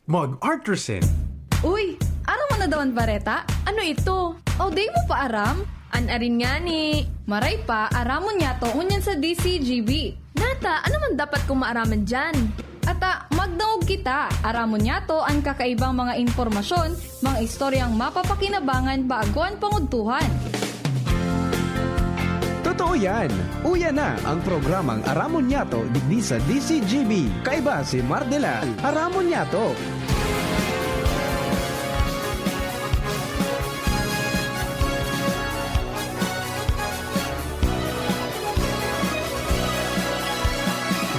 Mag-Artersin. Uy, aram mo na daw ang bareta? Ano ito? O, day mo pa aram? Anarin nga ni. Maray pa, aramon niya to unyan sa DCGB. Nata, ano man dapat kong maaraman dyan? Ata, magdaog kita. Aramon niya to ang kakaibang mga informasyon, mga istoryang mapapakinabangan baguan pangudtuhan. Totoo yan! Uya na ang programang Aramon Yato digdi sa DCGB. Kaiba si Mardelal. Aramon Yato.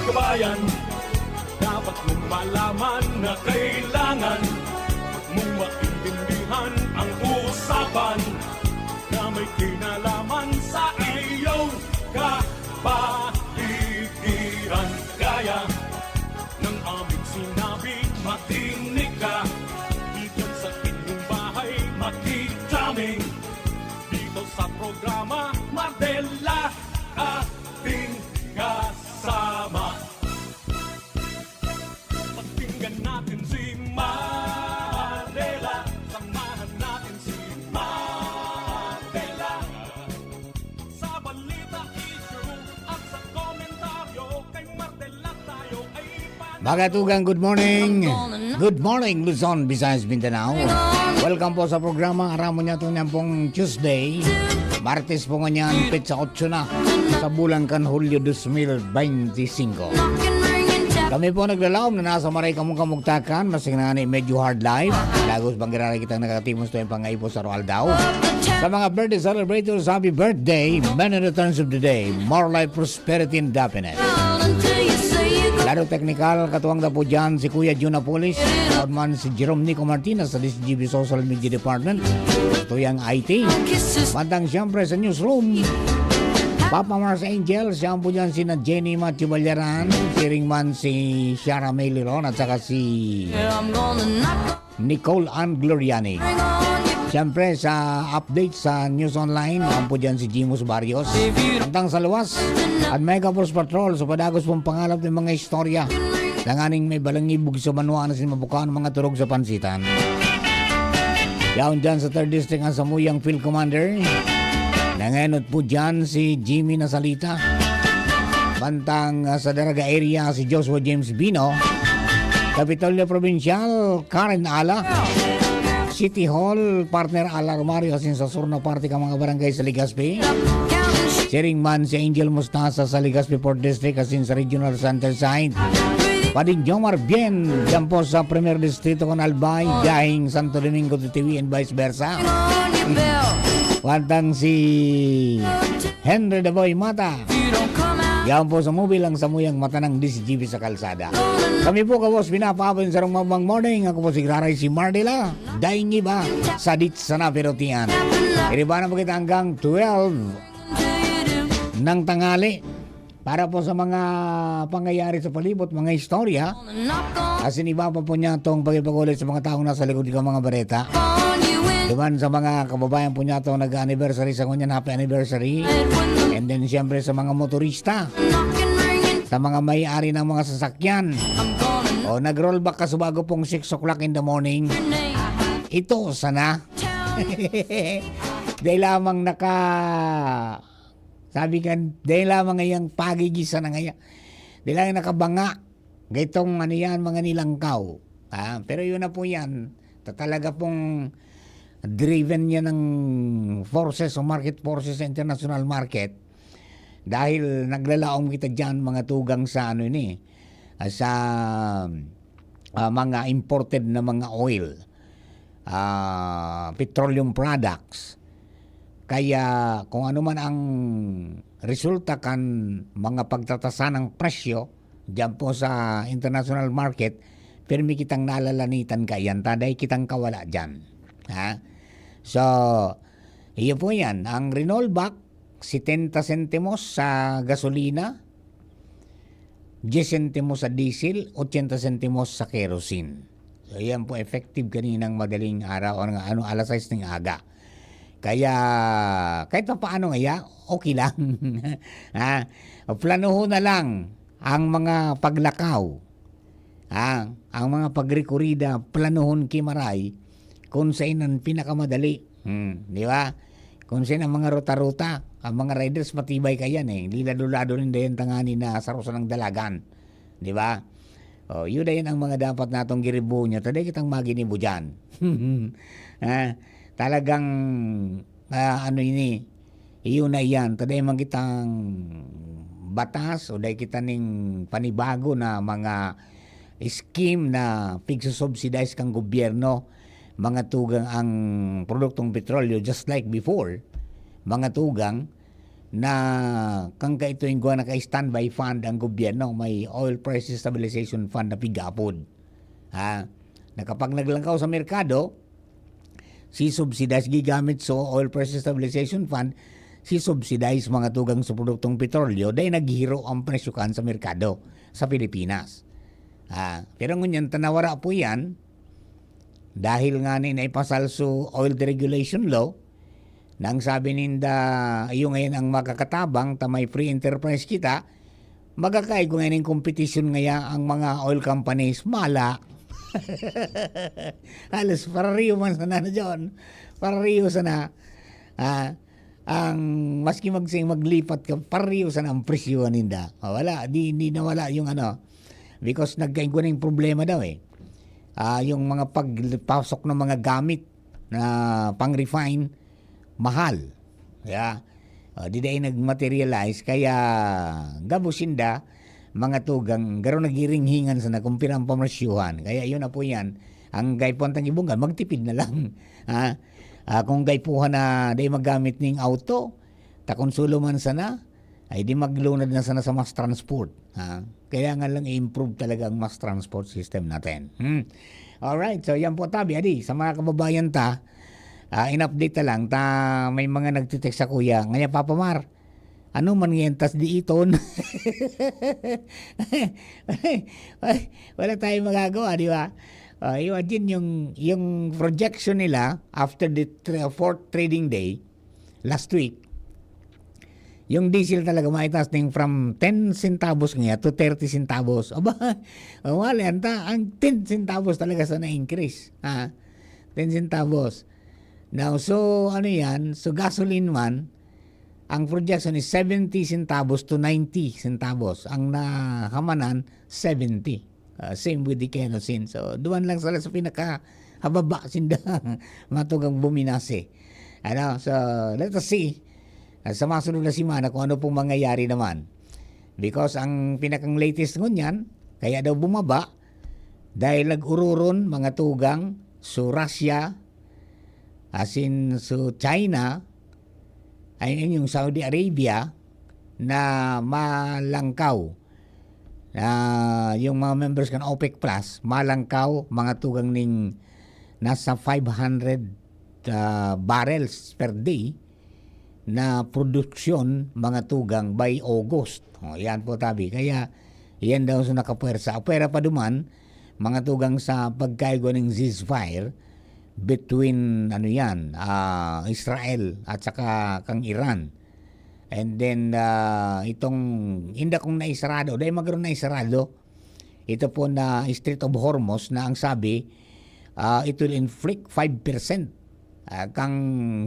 Kabayan, dapat mong malaman na kailangan mong maintindihan ang usapan na may kinalaman sa iyong kapaligiran. Gaya ng aming sinabi, makinig ka. Diyan sa inyong bahay, makijaming. Dito sa programa, Madela, ating kasama. Pakinggan natin si Madela. Samahan natin si Madela. Sa balita, issue at sa komentaryo, kay Madela tayo ay Magatugang good morning. Good morning Luzon, Visayas, Mindanao. Welcome po sa programa Aramon Yato niyan pong Tuesday. Martes po ganyan, pizza 8 na sa bulan kan Hulyo 2025. Kami po naglalaom na nasa maray kamuktakan, masing na medyo hard life. Lagos bangiraray kitang nakatimos to yung pangaipo sa Roal daw. Sa mga birthday celebrators, happy birthday. Many returns of the day. More life, prosperity, and happiness. Laro technical, katuwang na po dyan si Kuya Juna Polis. Proud man si Jerome Nico Martinez sa DCGB Social Media Department. Ito yung IT. Pantang siyempre sa newsroom. Papa Mars Angel, siyang po dyan si na Jenny Matthew Balyaran, si Ringman si Shara May Liron, at saka si Nicole Ann Gloriani. Siyempre sa update sa News Online, siyang po dyan si Jimus Barrios. Pantang sa luwas, at Mega Force Patrol, sa padagos pong pangalap ng mga istorya. Langaning may balangibog sa manuan na sinabukaan mga turog sa pansitan. Yaon dyan sa 3rd District ang Samuyang Field Commander. Nangenot po dyan si Jimmy Nasalita. Bantang sa Daraga area si Joshua James Bino. Kapitolyo Provincial, Karen Ala. City Hall, partner Ala Romario asin sa Surna Party ka mga barangay sa Legazpi. Siringman si Angel Mustasa sa Legazpi 4th District asin sa Regional Center Side. Pading Jomar Bien, dyan po sa Premier Distrito con Albay, Dahing Santo Domingo to TV and vice versa. Pantang si Henry Daboy Mata. Yan po sa movie lang sa muyang mata ng DCGB sa kalsada. Kami po kabos pinapapin sa rumabang morning. Ako po si Graray si Mardela. Daing iba sa dit sa napirotian. Iriba na po kita hanggang 12 ng tangali. Para po sa mga pangyayari sa palibot, mga istorya. Asin iba pa po niya itong pagpagulit sa mga taong nasa likod ng mga bareta. Diban sa mga kababayan po niya itong nag-anniversary sa kanya, happy anniversary. And then siyempre sa mga motorista, sa mga may-ari ng mga sasakyan. O nag-rollback ka sa bago pong 6 o'clock in the morning. Ito sana. Dahil lamang sabi ka, dahil lamang ngayang pagigisa na ngayon. Dahil lang nakabanga. Gaitong ano yan, mga nilangkaw. Pero yun na po yan. Talaga pong driven niya ng forces o market forces sa international market. Dahil naglalaom kita dyan mga tugang sa sa mga imported na mga oil. Petroleum products. Kaya kung ano man ang resulta kan mga pagtatasa ng presyo diyan po sa international market, pirmi kitang nalalanitan kayan, taday kitang kawala diyan. So, iyo po yan. Ang Renolback, 70 sentimos sa gasolina, 10 sentimos sa diesel, 80 sentimos sa kerosene. So, yan po effective kaninang madaling araw o alas 6 ng aga. Kaya kahit pa paano nga, okay lang. Planuho na lang ang mga paglakaw Ang mga pagrekurida, planuhon kimaray, kung saan ang pinakamadali. Di ba? Kung saan ang mga ruta-ruta, ang mga riders matibay kayan eh. Hindi lado-lado rin dayan tangani na sarusan ng dalagan. Di ba? Yun dayan ang mga dapat natong giribo niya. Taday kitang maginibo dyan. Talagang, ano ini, iyon na yan. Taday man kitang batas o dahi kita ning panibago na mga scheme na pigsusubsidize kang gobyerno mga tugang ang produktong petrolyo just like before, mga tugang na kang ito yung na kay standby fund ang gobyerno, may oil price stabilization fund na pigapod. Na kapag naglangkaw sa merkado, si subsidize gigamit so oil price stabilization fund, si subsidize mga tugang sa produktong petrolyo dahil naghiro ang presyo kan sa merkado sa Pilipinas. Pero ngunyan tanawara po yan dahil nga ni naipasal so oil deregulation law nang sabi ninda yung ngayon ang makakatabang ta may free enterprise kita magakay kung ngayon competition ngaya ang mga oil companies mala. Halos parariyo man sana na dyan, parariyo sana ang maski maglipat ka parariyo sana ang presyo ninda. Wala, di nawala yung ano because nagkain ko na yung problema daw eh. Yung mga pagpasok ng mga gamit na pang-refine, mahal. Yeah. Di dahil nag-materialize, kaya gabusinda, mga tugang, garo nagiringhingan sa nakumpirang pamasyuhan. Kaya yun na po yan. Ang gaypuan tang ibungan, magtipid na lang. Kung gaypuhan na dahil magamit ning auto, takonsulo man sana, ay di maglunad na sana sa mass transport. Kaya nga lang i-improve talaga ang mass transport system natin. Alright, so yan po tabi. Adi, sa mga kababayan in-update na lang, may mga nagtitext sa kuya, ngaya Papa Mar, ano man yan, tas di iton. Wala tayong magagawa, di ba? Imagine yung projection nila after the fourth trading day, last week, yung diesel talaga maitaas ng from 10 centavos ngayon to 30 centavos. Aba, wala ang 10 centavos talaga sa na-increase. 10 centavos. Now, so ano yan? So gasoline man, ang projection is 70 centavos to 90 centavos. Ang nahamanan, 70. Same with the kerosene. So, duwan lang sila sa pinaka-hababa sinda matugang buminase. So, let us see. Sa masunod na simana kung ano pong mangyayari naman. Because ang pinakang latest ngunyan, kaya daw bumaba, dahil nag-ururon mga tugang so Russia, as in so China, ay yung Saudi Arabia, na malangkaw. Yung mga members kan OPEC Plus, malangkaw mga tugang ning nasa 500 barrels per day, na produksyon mga tugang by August. Yan po tabi. Kaya yan daw sa nakapwersa. Pwera pa duman, mga tugang sa pagkaigo ng ceasefire between Israel at saka kang Iran. And then itong hindi kong naisarado, dahil magkaroon na isarado, ito po na Strait of Hormuz na ang sabi, it will inflict 5% kang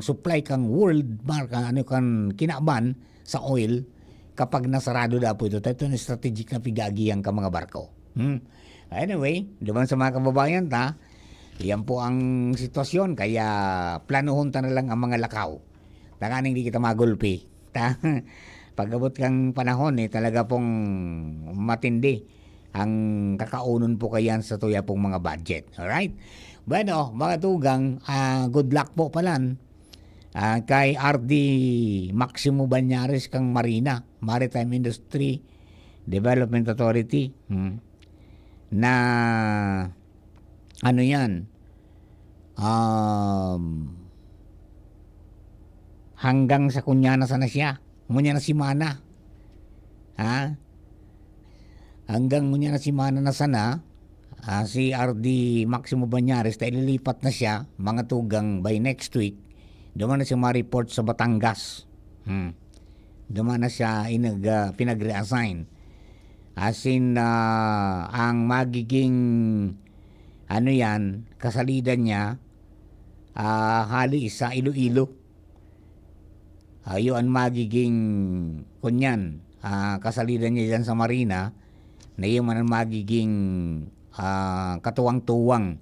supply kang world mark kang kinaban sa oil kapag nasarado daw po ito. Ito na strategic na pigagiyang ka mga barko. Anyway, diba sa mga kababayan yan po ang sitwasyon, kaya planuhon ta na lang ang mga lakaw. Takaning di kita magulpi. Pag-abot kang panahon talaga pong matindi ang kakaunon po kayan sa tuya pong mga budget. Alright? Bueno, mga tugang, good luck po palan kay RD Maximo Banyares kang Marina, Maritime Industry Development Authority, na ano yan, hanggang sa kunyana sana siya, kunyana si Mana, hanggang kunyana si Mana na sana, si RD Maximo Banyares, ililipat na siya, mga tugang, by next week. Duman na siya ma-report sa Batangas. Duman na siya pinag-reassign. As in, ang magiging ano yan, kasalidan niya, hali sa Iloilo. Yun ang magiging kunyan, kasalidan niya dyan sa Marina, na yun man ang magiging katuwang-tuwang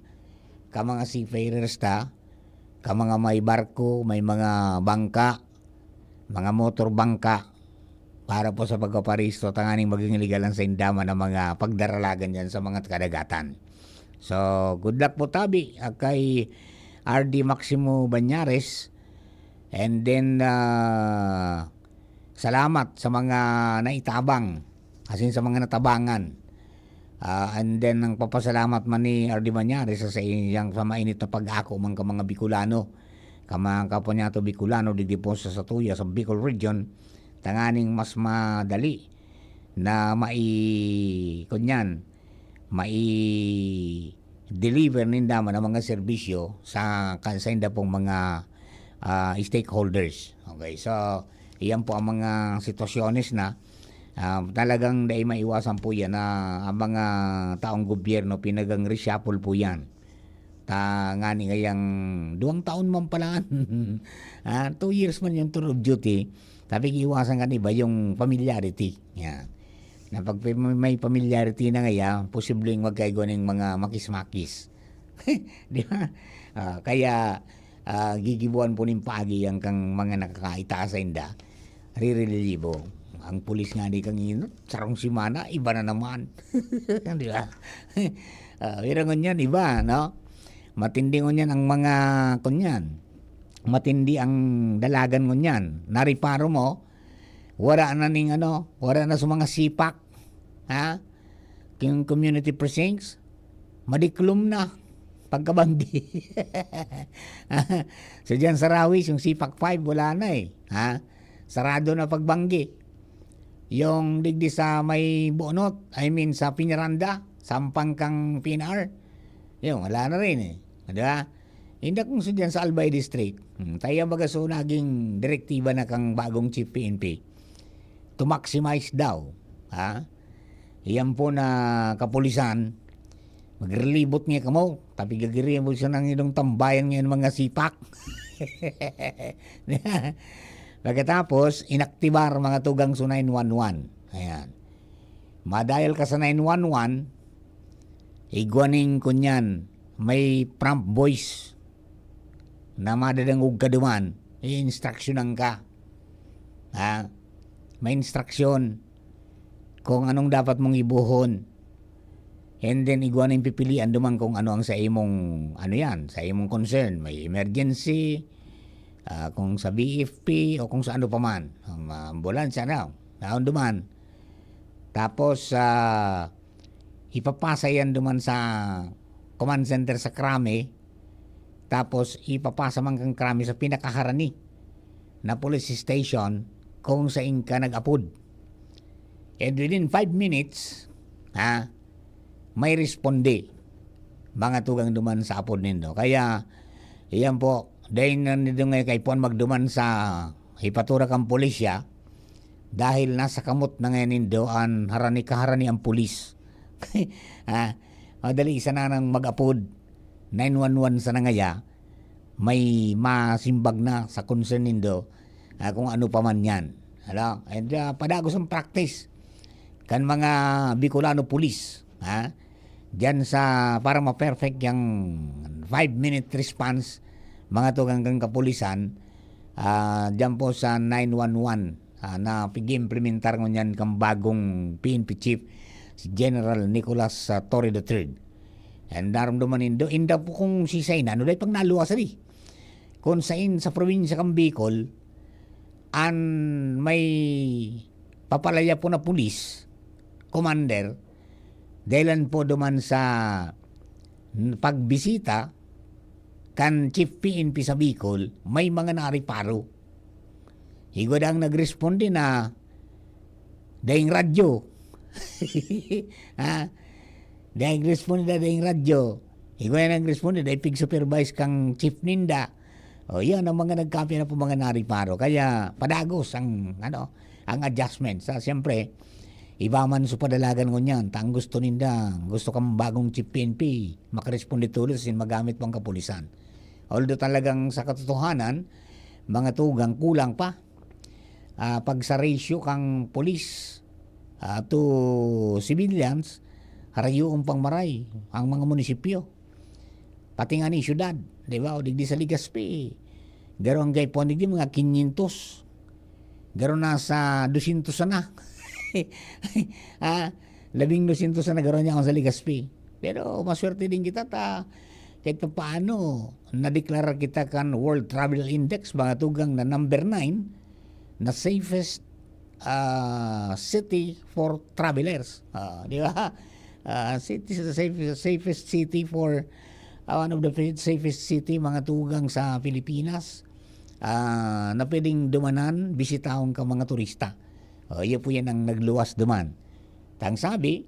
ka mga seafarers ta, ka mga may barko, may mga bangka, mga motor bangka, para po sa pagkaparisto, tanganing maging legalan sa indama ng mga pagdaralagan dyan sa mga kadagatan. So, good luck po tabi kay RD Maximo Banyares. And then, salamat sa mga naitabang, asin sa mga natabangan. And then, ang papasalamat man ni RD Banyares sa iyang sa mainit na pag-ako mga mga Bicolano. Kamang kaponyato Bicolano, digdi po sa Satuya, sa Bicol Region, tanganing mas madali na mai-deliver ninda man ang mga serbisyo sa inda pong mga stakeholders. Okay, so iyan po ang mga sitwasyones na talagang dahil maiwasan po yan na ang mga taong gobyerno pinagang reshuffle po yan. Ngani ngayang 2 taon man pala 2 years man yung tour of duty, tapi iwasan ka ba yung familiarity. Yan. Na pag may familiarity na ngaya, posibleng magkaigo ng mga makis-makis. Di ba? Kaya gigibuan po ng pagi ang kang mga nakakaita sa inda. Ririlibo. Ang pulis nga di kang inot, sarong simana, iba na naman. Di ba? Pero ngunyan, iba, no? Matindi ngunyan ang mga kunyan. Matindi ang dalagan ngunyan. Nariparo mo, wala na sa mga sipak. Ha? Yung community precincts, madiklum na pagkabanggi. So dyan sa Rawis, yung sipak 5, wala na eh. Ha? Sarado na pagbanggi. Yung digdi sa may Bonot, sa Piñaranda, sampang kang PNR, yung wala na rin eh. Diba? Hindi kung dyan sa Albay District, tayo baga so naging direktiba na kang bagong chief PNP to maximize daw. Ha? Iyan po na kapulisan, magrelibot niya kamo, tapi gagiriyan mo siya ng ilong tambayan ngayon mga sipak. Pagkatapos, inaktibar mga tugang sa 911. Ayan. Madial ka sa 911, igwaning kunyan, may prompt voice na madadangog ka duman, i-instructionan ka. Ha? May instruction kung anong dapat mong ibuhon. And then, igwaning pipilian duman kung ano ang sa imong, sa imong concern. May emergency, kung sa BFP, o kung sa ano pa man. Ambulansya na, naon duman. Tapos, ipapasa yan duman sa command center sa Krame, tapos ipapasa man kang Krame sa pinakaharani na police station kung saan ka nag-apod. And within 5 minutes, may responde mga tugang duman sa apod nindo. Kaya, iyan po, dahil na nito ngayon kay Pon magduman sa hipatura kang pulisya, dahil nasa kamot na ngayon nindo ang kaharani ang pulis. Madali isa na nang mag-apod 911 sa nangaya, may masimbag na sa concern nindo kung ano pa man yan. And padagos ang practice kan mga Bicolano police, dyan sa para ma-perfect yung 5-minute response mga tugang kapulisan, dyan po sa 911 na pag-implementar ngunyan kang bagong PNP chief, si General Nicolas Torre III. And naramdaman nindo, inda po kung sisay na, dahil pag naluwasan eh. Kung sain sa probinsya kang Bicol, may papalaya po na pulis, commander, dahilan po duman sa pagbisita kan Chief PNP sa Bicol, may mga nariparo. Higod ang nagresponde na daing radyo. Dahil responde na daing radyo, higod na nagresponde dahil pig-supervise kang chief ninda. O yan ang mga nagkampi na po mga nariparo. Kaya padagos ang adjustment. Siyempre, Iba man sa padalagan ko niyan, tang gusto ninda, gusto kang bagong chief PNP, makaresponde tulos sin magamit pang kapulisan. Although talagang sa katotohanan, mga tugang kulang pa. Pag sa ratio kang pulis to civilians, harayuong pang maray ang mga munisipyo. Pati nga ni syudad, di ba? O digdi sa Ligaspi, garo ang gaypon, digdi mga 500. Garo na sa 200 na. 1200 na garo niya ako sa Ligaspi. Pero maswerte din kita kahit pa paano nadeklara kita kan World Travel Index, mga tugang na number 9 na safest city for travelers. Di ba? Safest city for one of the safest city, mga tugang sa Pilipinas, na pwedeng dumanan, bisitahon ka mga turista. Iyo po yan ang nagluwas duman. Tang sabi,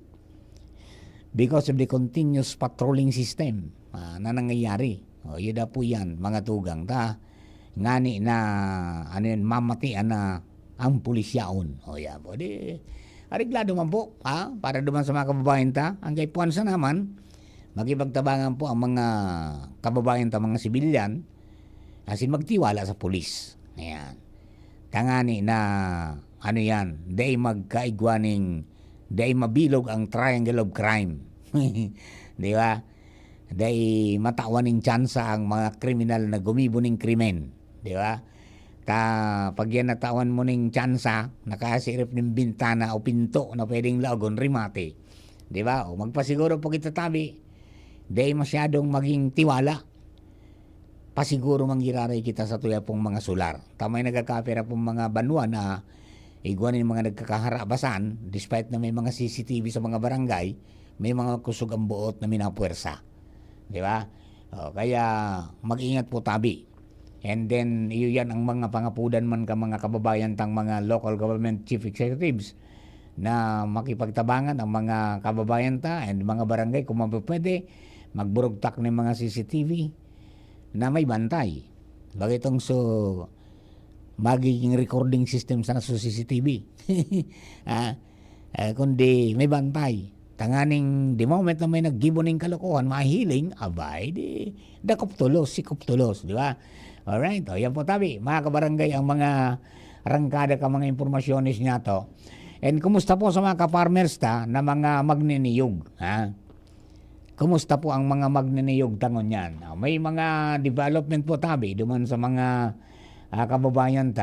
because of the continuous patrolling system na nangyayari. Iyo da po yan, mga tugang. Ngani na mamatian na ang pulisyaon. Yan po. Ariglado man po, para duman sa mga kababayan ang kay Puansa naman, magipagtabangan po ang mga kababayan mga sibilyan, asin magtiwala sa pulis. Ayan. Tangani na day magkaigwaning, day mabilog ang triangle of crime. Di ba? Day matawaning tsansa ang mga kriminal na gumibo ng krimen. Di ba? Pag yan natawan mo ng tsansa, nakasirip ng bintana o pinto na pwedeng lagon, rimate. Di ba? O magpasiguro po kita tabi, day masyadong maging tiwala. Pasiguro manggiraray kita sa tuya pong mga sular. Tamay nagkakapira pong mga banwa na iguanin mga nagkakaharabasan, despite na may mga CCTV sa mga barangay, may mga kusog ang buot na minapuwersa. Di ba? Kaya mag-ingat po tabi. And then, yan ang mga pangapudan man ka mga kababayan tang mga local government chief executives na makipagtabangan ang mga kababayan and mga barangay kung pwede magburugtak ng mga CCTV na may bantay. Bagitong magiging recording system sana sa CCTV. Kundi may bantay. Tanganing the moment na may naggibo ng kalokohan, mahiling, abay, dakop tulos, sikop tulos, di ba? Alright, yan po tabi, mga kabarangay, ang mga rangkada ka mga impormasyonis niya to. And kumusta po sa mga ka-farmers na mga magniniyog? Kumusta po ang mga magniniyog tangon yan? May mga development po tabi, duman sa mga kababayan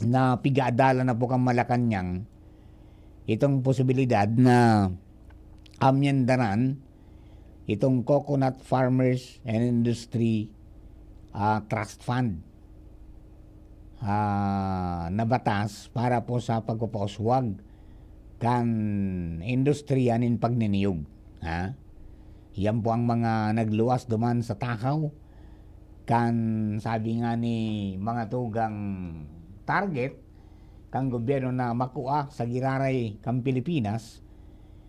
na pigadala na po kang Malacanang itong posibilidad na amyendaran itong Coconut Farmers and Industry Trust Fund na batas para po sa pagpapaswag kan industriya nin pagniniyog. Yan po ang mga nagluwas duman sa takaw kan sabi nga ni mga tugang target kang gobyerno na makuha sa giraray kang Pilipinas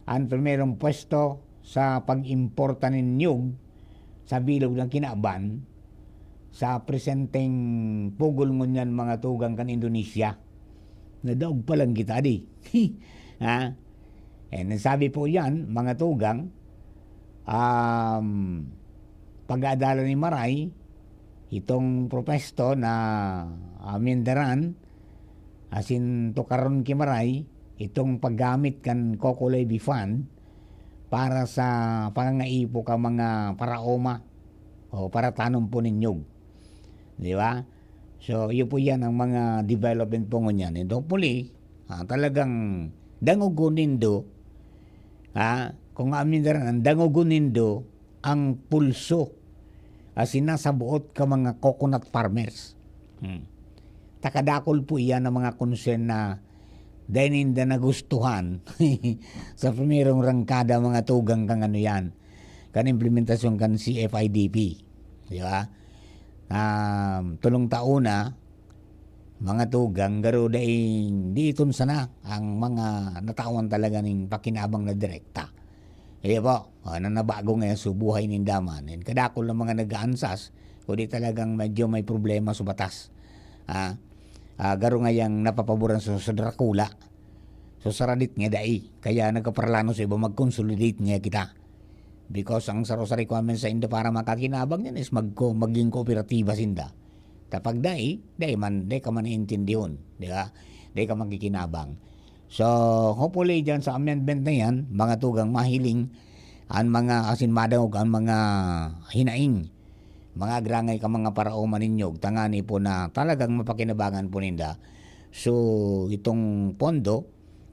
ang primerong pwesto sa pag-importa ng niyog sa bilog ng Kinaaban sa presenteng pugol ngunyan mga tugang kan Indonesia. Nadaog pa lang kita di. And sabi po yan mga tugang, pag-aadala ni Maray itong propesto na amendaran asin to karon kimaray itong paggamit kan Coco Levy Fund para sa pangangaipo ka mga paraoma o para tanom po ninyog. Di ba? So, yun po yan ang mga development po ngunyan. And hopefully, talagang dangugunin do, kung amendaran, dangugunin do ang pulso asin nasa buot ka mga coconut farmers. Takadakol po iyan ang mga concern na dahil na nagustuhan sa primerong rangkada mga tugang kang yan, kan implementasyon kan CFIDP. Di ba? Tulong taon na, mga tugang, garo dahil diiton sana ang mga natawan talaga ng pakinabang na direkta. Iya po, na nabago ngayon sa buhay ng daman. And kadakol ng mga nag-aansas, kundi talagang medyo may problema sa batas. Garo ngayang napapaboran sa Dracula. So saradit nga dai. Kaya nagkaparlano sa iba mag-consolidate nga kita. Because ang sa requirements sa inda para makakinabang yan is maging kooperatiba sinda. Tapag dai ka man iintindihon. Di ba? Dai ka magkikinabang. So hopefully dyan sa amendment na yan, mga tugang mahiling ang mga asinmadawag, ang mga hinaing, mga agrangay ka mga parauman ninyo, tangani po na talagang mapakinabangan po ninda. So itong pondo,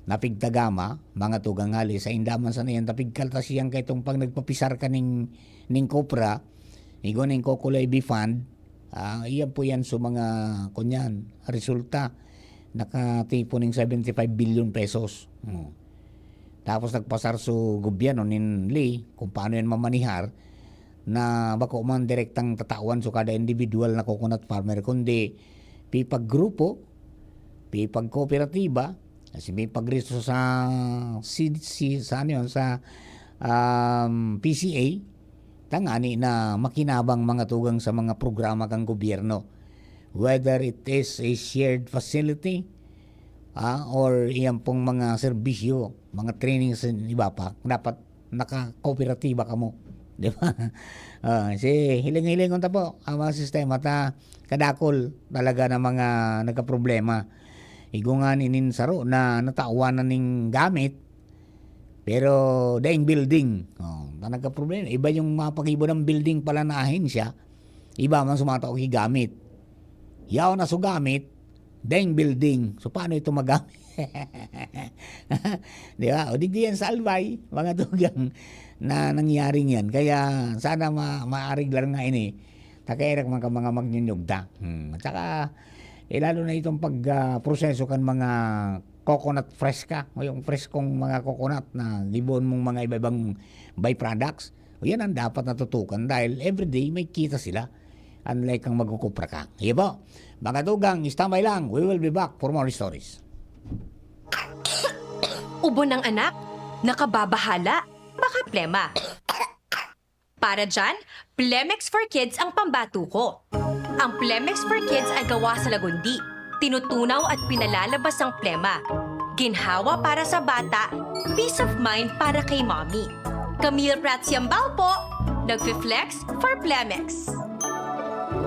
napigtagama, mga tugang hali, sa indaman sa nayan, tapigkaltas siyang kay itong pag nagpapisar ka ning kopra, igo ning Kokulay B Fund, iyan po yan so mga kunyan, resulta, nakatipo ning 75 billion pesos. Tapos nagpasar so gobyerno nin Lee, kung paano yan mamanihar, na bako man direktang tatawan so kada individual na coconut farmer, kundi pipag grupo, pipag kooperatiba, kasi may pagristo sa PCA, tangani na makinabang mga tugang sa mga programa kang gobyerno. Whether it is a shared facility or iyan pong mga serbisyo, mga trainings, iba pa, dapat naka-kooperatiba ka mo. Di ba? Si hiling-hilingon ta po ang mga sistema ta kadakol talaga na mga nagka-problema. Igungan inin saro na natawanan ning gamit pero daing building. Nagka-problema. Iba yung mapagibo ng building pala na ahensya. Iba man sumataw gamit. Yaw na so gamit, daing building. So paano ito magamit? Di ba? O di yan sa albay, mga tugang na nangyaring yan. Kaya sana maariglar nga ini. Takairak mga magnyunyugda. At saka, lalo na itong pagproseso kan mga coconut fresh ka. O yung fresh kong mga coconut na libon mong mga iba-ibang byproducts. O yan ang dapat natutukan dahil everyday may kita sila. Unlike kang magkukupra ka. Iya po. Mga tugang, istambay lang. We will be back for more stories. Ubo ng anak? Nakababahala? Baka plema. Para dyan, Plemex for Kids ang pambato ko. Ang Plemex for Kids ay gawa sa lagundi. Tinutunaw at pinalalabas ang plema. Ginhawa para sa bata, peace of mind para kay mommy. Camille Prats Yambal po, nagfi-flex for Plemex.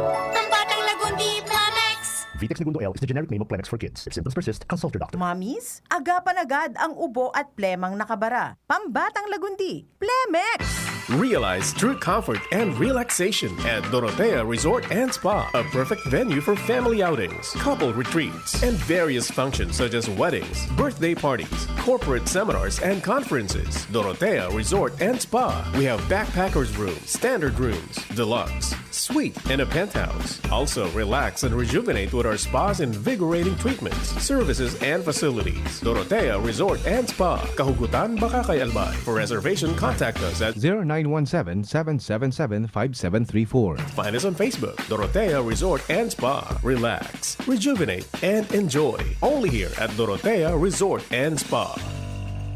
Ang batang lagundi, Plemex! Vitex Segundo L is the generic name of Plemex for kids. If symptoms persist, consult your doctor. Mommies, agapan agad ang ubo at plemang nakabara. Pambatang lagundi, Plemex! Realize true comfort and relaxation at Dorotea Resort and Spa, a perfect venue for family outings, couple retreats, and various functions such as weddings, birthday parties, corporate seminars, and conferences. Dorotea Resort and Spa. We have backpackers rooms, standard rooms, deluxe, suite, and a penthouse. Also, relax and rejuvenate with our spa's invigorating treatments, services, and facilities. Dorotea Resort and Spa. Kahugutan, Bakakay, Albay. For reservation, contact us at 0917-777-5734. Find us on Facebook, Dorotea Resort and Spa. Relax, rejuvenate, and enjoy. Only here at Dorotea Resort and Spa.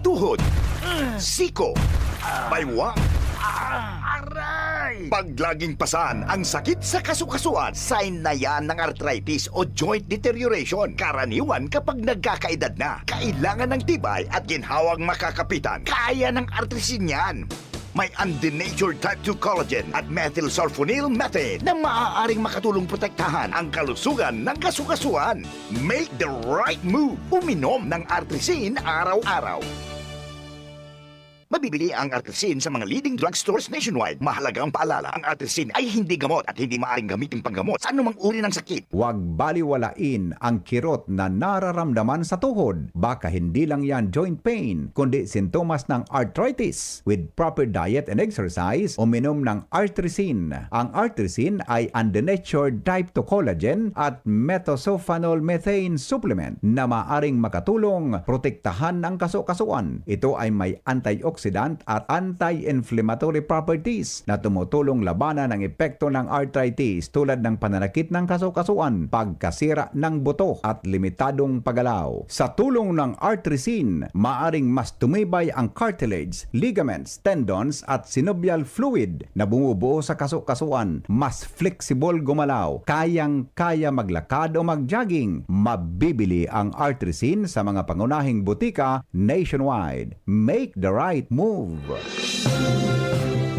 Tuhod, siko, baywang, aray! Pag laging pasan ang sakit sa kasukasuan, sign na yan ng arthritis o joint deterioration. Karaniwan kapag nagkakaedad na, kailangan ng tibay at ginhawang makakapitan. Kaya ng artrisin yan. May undenatured type 2 collagen at methylsulfonyl methane na maaaring makatulong protektahan ang kalusugan ng kasukasuan. Make the right move. Uminom ng artrisin araw-araw. Mabibili ang artrisin sa mga leading drugstores nationwide. Mahalaga ang paalala, ang artrisin ay hindi gamot at hindi maaaring gamitin panggamot sa anumang uri ng sakit. Huwag baliwalain ang kirot na nararamdaman sa tuhod. Baka hindi lang yan joint pain, kundi sintomas ng arthritis. With proper diet and exercise, uminom ng artrisin. Ang artrisin ay undenatured type 2 collagen at methylsulfonyl methane supplement na maaaring makatulong protektahan ang kasukasuan. Ito ay may antioxidant antioxidant at anti-inflammatory properties na tumutulong labanan ang epekto ng arthritis tulad ng pananakit ng kasukasuan, pagkasira ng buto at limitadong paggalaw. Sa tulong ng Artresin, maaring mas tumibay ang cartilage, ligaments, tendons at synovial fluid na bumubuo sa kasukasuan, mas flexible gumalaw, kayang-kaya maglakad o mag-jogging. Mabibili ang Artresin sa mga pangunahing butika nationwide. Make the right move.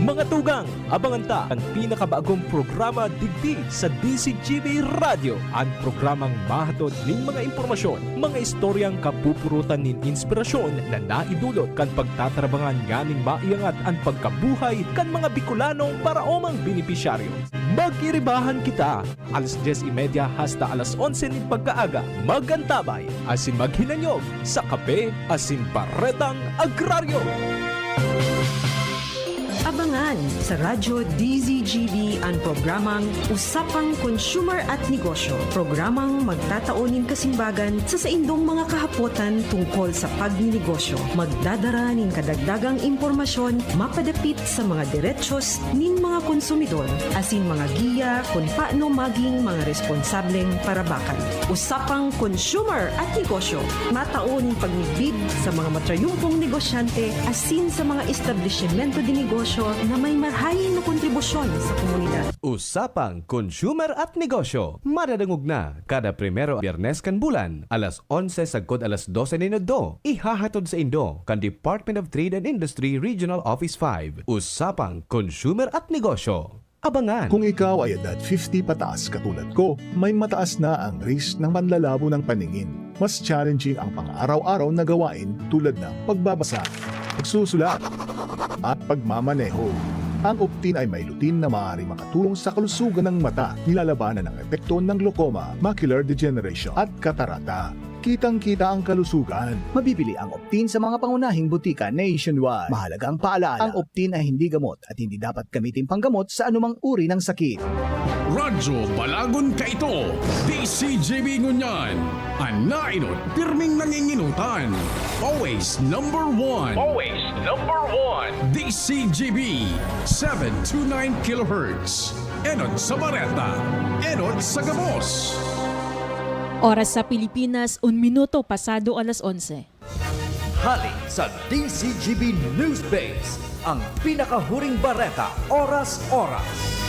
Mga tugang, abangan ta ang pinakabagong programa digdi sa DCGB Radio. Ang programang mahatod ning mga impormasyon, mga istoryang kapupurutan nin inspirasyon na naidulot kan pagtatrabangan nganing maiangat ang pagkabuhay kan mga Bicolanong paraomang benepisyaryo. Magkiribahan kita, alas 10:30 hasta alas 11 nin pagkaaga. Magantabay, asin maghinanyog sa kape, asin baretang agraryo. Abangan sa Radyo DZGB ang programang Usapang Consumer at Negosyo. Programang magtataunin kasimbagan sa saindong mga kahapotan tungkol sa pagninegosyo. Magdadara nin kadagdagang impormasyon mapadapit sa mga diretsyon nin mga konsumidor asin mga giya kung paano maging mga responsableng parabakan. Usapang Consumer at Negosyo. Mataon pagnibid sa mga matrayumpong negosyante asin sa mga establishmento de negosyo na may marhayin na kontribusyon sa komunidad. Usapang Consumer at Negosyo. Madadangog na kada primero Biyernes kan bulan, alas 11 sagkod alas 12 minuto. Ihahatod sa Indo kan Department of Trade and Industry Regional Office 5. Usapang Consumer at Negosyo. Abangan. Kung ikaw ay edad 50 pataas katulad ko, may mataas na ang risk ng manlalabo ng paningin. Mas challenging ang pang-araw-araw na gawain tulad ng pagbabasa, pagsusulat, at pagmamaneho. Ang Optin ay may lutin na maaari makatulong sa kalusugan ng mata, nilalabanan ang epekto ng glaucoma, macular degeneration at katarata. Kitang-kita ang kalusugan. Mabibili ang Optin sa mga pangunahing butika nationwide. Mahalagang paalala, ang Optin ay hindi gamot at hindi dapat gamitin panggamot sa anumang uri ng sakit. Radyo Balagon ka ito, DCGB Ngunyan. Ang nainot, pirming nanginginutan. Always number one. Always number one. DCGB 729 kHz. Enot sa Bareta. Enot sa Gabos. Oras sa Pilipinas, 1 minuto pasado alas 11. Halik sa DCGB News Base, ang pinakahuring bareta, oras-oras.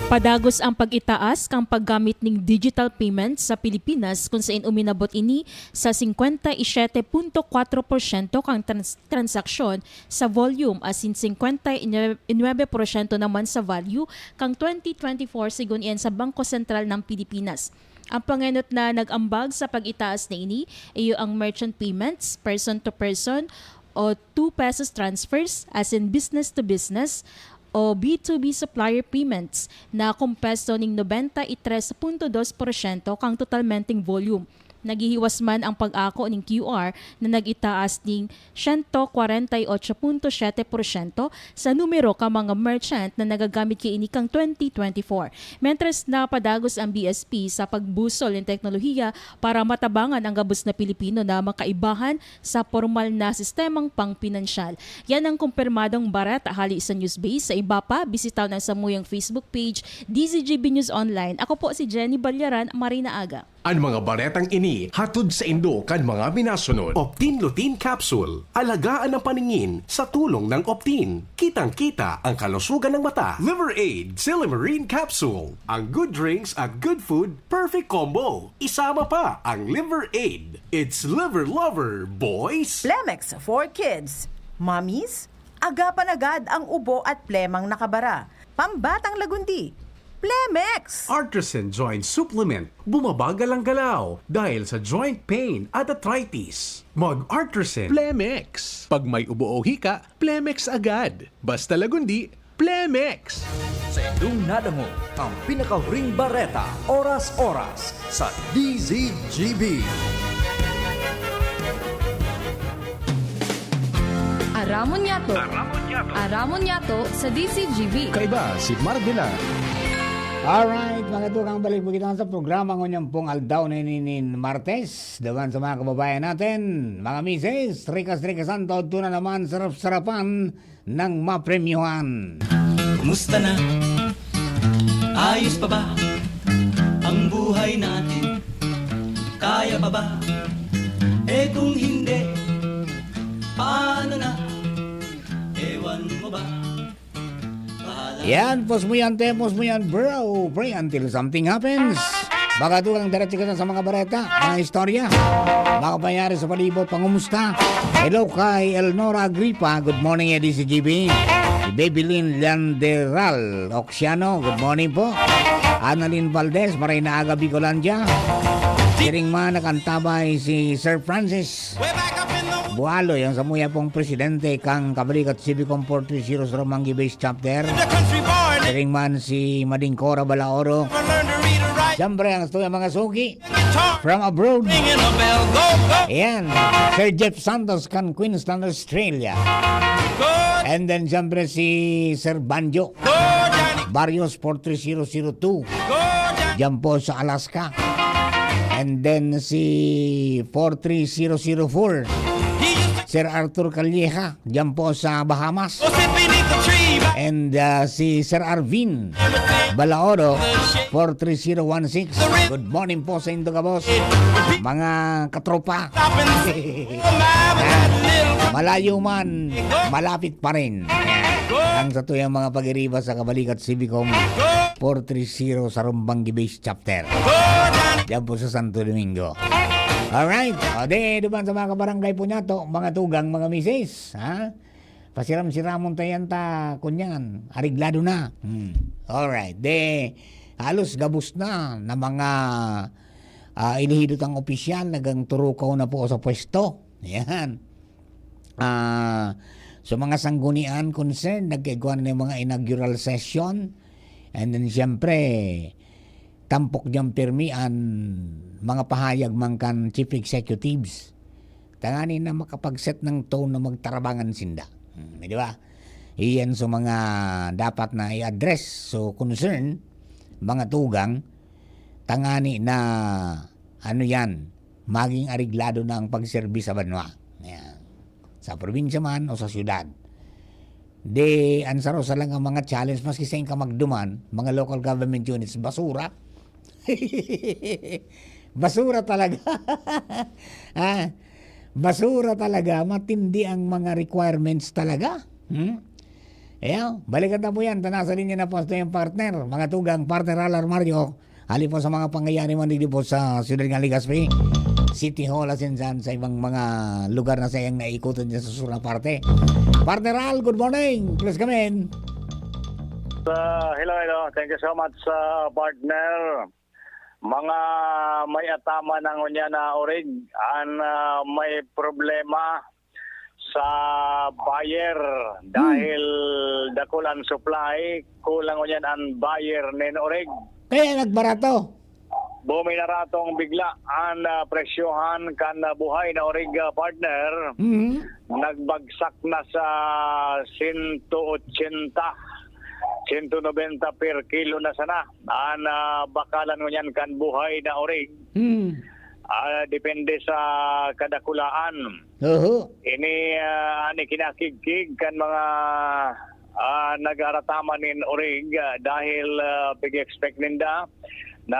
Padagos ang pag-itaas kang paggamit ng digital payments sa Pilipinas kung saan uminabot ini sa 57.4% kang transaksyon sa volume asin 59% naman sa value kang 2024 sigon iyan sa Bangko Sentral ng Pilipinas. Ang panganot na nag-ambag sa pag-itaas na ini ay ang merchant payments, person-to-person o 2 pesos transfers asin business-to-business o B2B supplier payments na kumpesto ng 93.2% kang totalmenteng volume. Nagihiwas man ang pag-ako ng QR na nag-itaas ng 148.7% sa numero ka mga merchant na nagagamit kay ini kang 2024. Mentras na padagos ang BSP sa pagbusol ng teknolohiya para matabangan ang gabos na Pilipino na makaibahan sa formal na sistemang pangpinansyal. Yan ang kumpirmadong barata hali sa Newsbase. Sa iba pa, bisitaw ng samuyang Facebook page DZGB News Online. Ako po si Jenny Balyaran, Marina Aga. Ang mga baretang ini hatod sa Indo kan mga minasunod. Optin Lutein Capsule. Alagaan ang paningin sa tulong ng Optin. Kitang-kita ang kalusugan ng mata. Liver Aid Silimarine Capsule. Ang good drinks at good food, perfect combo. Isama pa ang Liver Aid. It's liver lover, boys. Plemex for Kids. Mommies, agapan agad ang ubo at plemang nakabara. Pambatang lagundi. Plemex! Artresin Joint Supplement. Bumabagal ang galaw dahil sa joint pain at arthritis. Mag-Artresin. Plemex. Pag may ubo o hika, Plemex agad. Basta lagundi, Plemex. Sa indong nadango, ang pinakahuring bareta, oras-oras sa DZGB. Aramon Yato. Aramon Yato sa DCGB. Kaiba si Mardela. Alright, mga tukang balik po kita sa programa ng pong Aldaw na ninin Martes. Dawan sa mga kababayan natin, mga misis, rikas-rikasan, taod na naman, sarap-sarapan ng mapremyuhan. Kumusta na? Ayos pa ba ang buhay natin? Kaya pa ba? Eh kung hindi, paano na? Ewan mo ba? Yan, pos mo yan, bro. Pray until something happens. Baka tukang diretso ka na sa mga bareta, mga istorya. Baka pangyari sa palibot, pangumusta. Hello kay Elnora Agripa. Good morning, EDCGB. Si Babylin Landeral Oxiano. Good morning po. Annalyn Valdez, Marina Aga Bicolandia. Siring man nakantabay si Sir Francis Bualo, yung sa muya pong presidente kang Kabalikat Civicom 430 Romangi Base Chapter. Siring man si Mading Cora Balaoro. Siyempre ang ito yung mga suki from abroad. Ayan, Sir Jeff Santos kan Queensland, Australia. And then siyempre si Sir Banjo Barrios 43002 dyan po sa Alaska. And then si 43004 Sir Arthur Calleja dyan po sa Bahamas. And si Sir Arvin Balaoro 43016. Good morning po sa Indo Kabos, mga katropa. Malayo man, malapit pa rin. Ang sa tuyang mga pag-iriba sa Kabalikat Civicom 430 sa Rumbangi Base Chapter dyan po sa Santo Domingo. Alright, o de, duman sa mga kabarangay po niya to, mga tugang, mga misis, ha? Pasiram-siramon tayan ta, kunyan, ariglado na. Alright, de, halos gabos na mga inihidot ang opisyal, nagang turukaw na po sa pwesto. Yan. So mga sanggunian concern, nagkagawa na yung mga inaugural session, and then siyempre, tampok diyang pirmian mga pahayag man kan chief executives. Tanganin na makapag-set ng tone na magtarabangan sinda. Di ba? Iyan so mga dapat na i-address. So concern, mga tugang, tangani na ano yan, maging ariglado na ang pagserbi sa banwa. Yan. Sa probinsya man o sa syudad. De, ansaro sa lang ang mga challenge, maski sa ka magduman, mga local government units, basura. Basura talaga. Basura talaga. Matindi ang mga requirements talaga. Balikan na po yan. Tanasa rin niya na po yung partner. Mga tugang partner Alar Mario. Hali po sa mga pangyayari man dito po sa Ciudad ng Legazpi, City Hall, Asensan, sa ibang mga lugar na sayang naikutan dyan sa surang parte. Partner Al, good morning. Please come in. Hello. Thank you so much, partner. Mga may atama ng unya na orig an may problema sa buyer dahil dakulan supply, kulang unya ang buyer nin orig. Kaya nagbarato. Buminaratong bigla ang presyohan kan buhay na orig, partner. Nagbagsak na sa 180. 190 per kilo na sana. Bakalan mo yan kan buhay na orig. Depende sa kadakulaan. Ini kinakigkig kan mga nag-aratama nin orig dahil pag-expect ninda na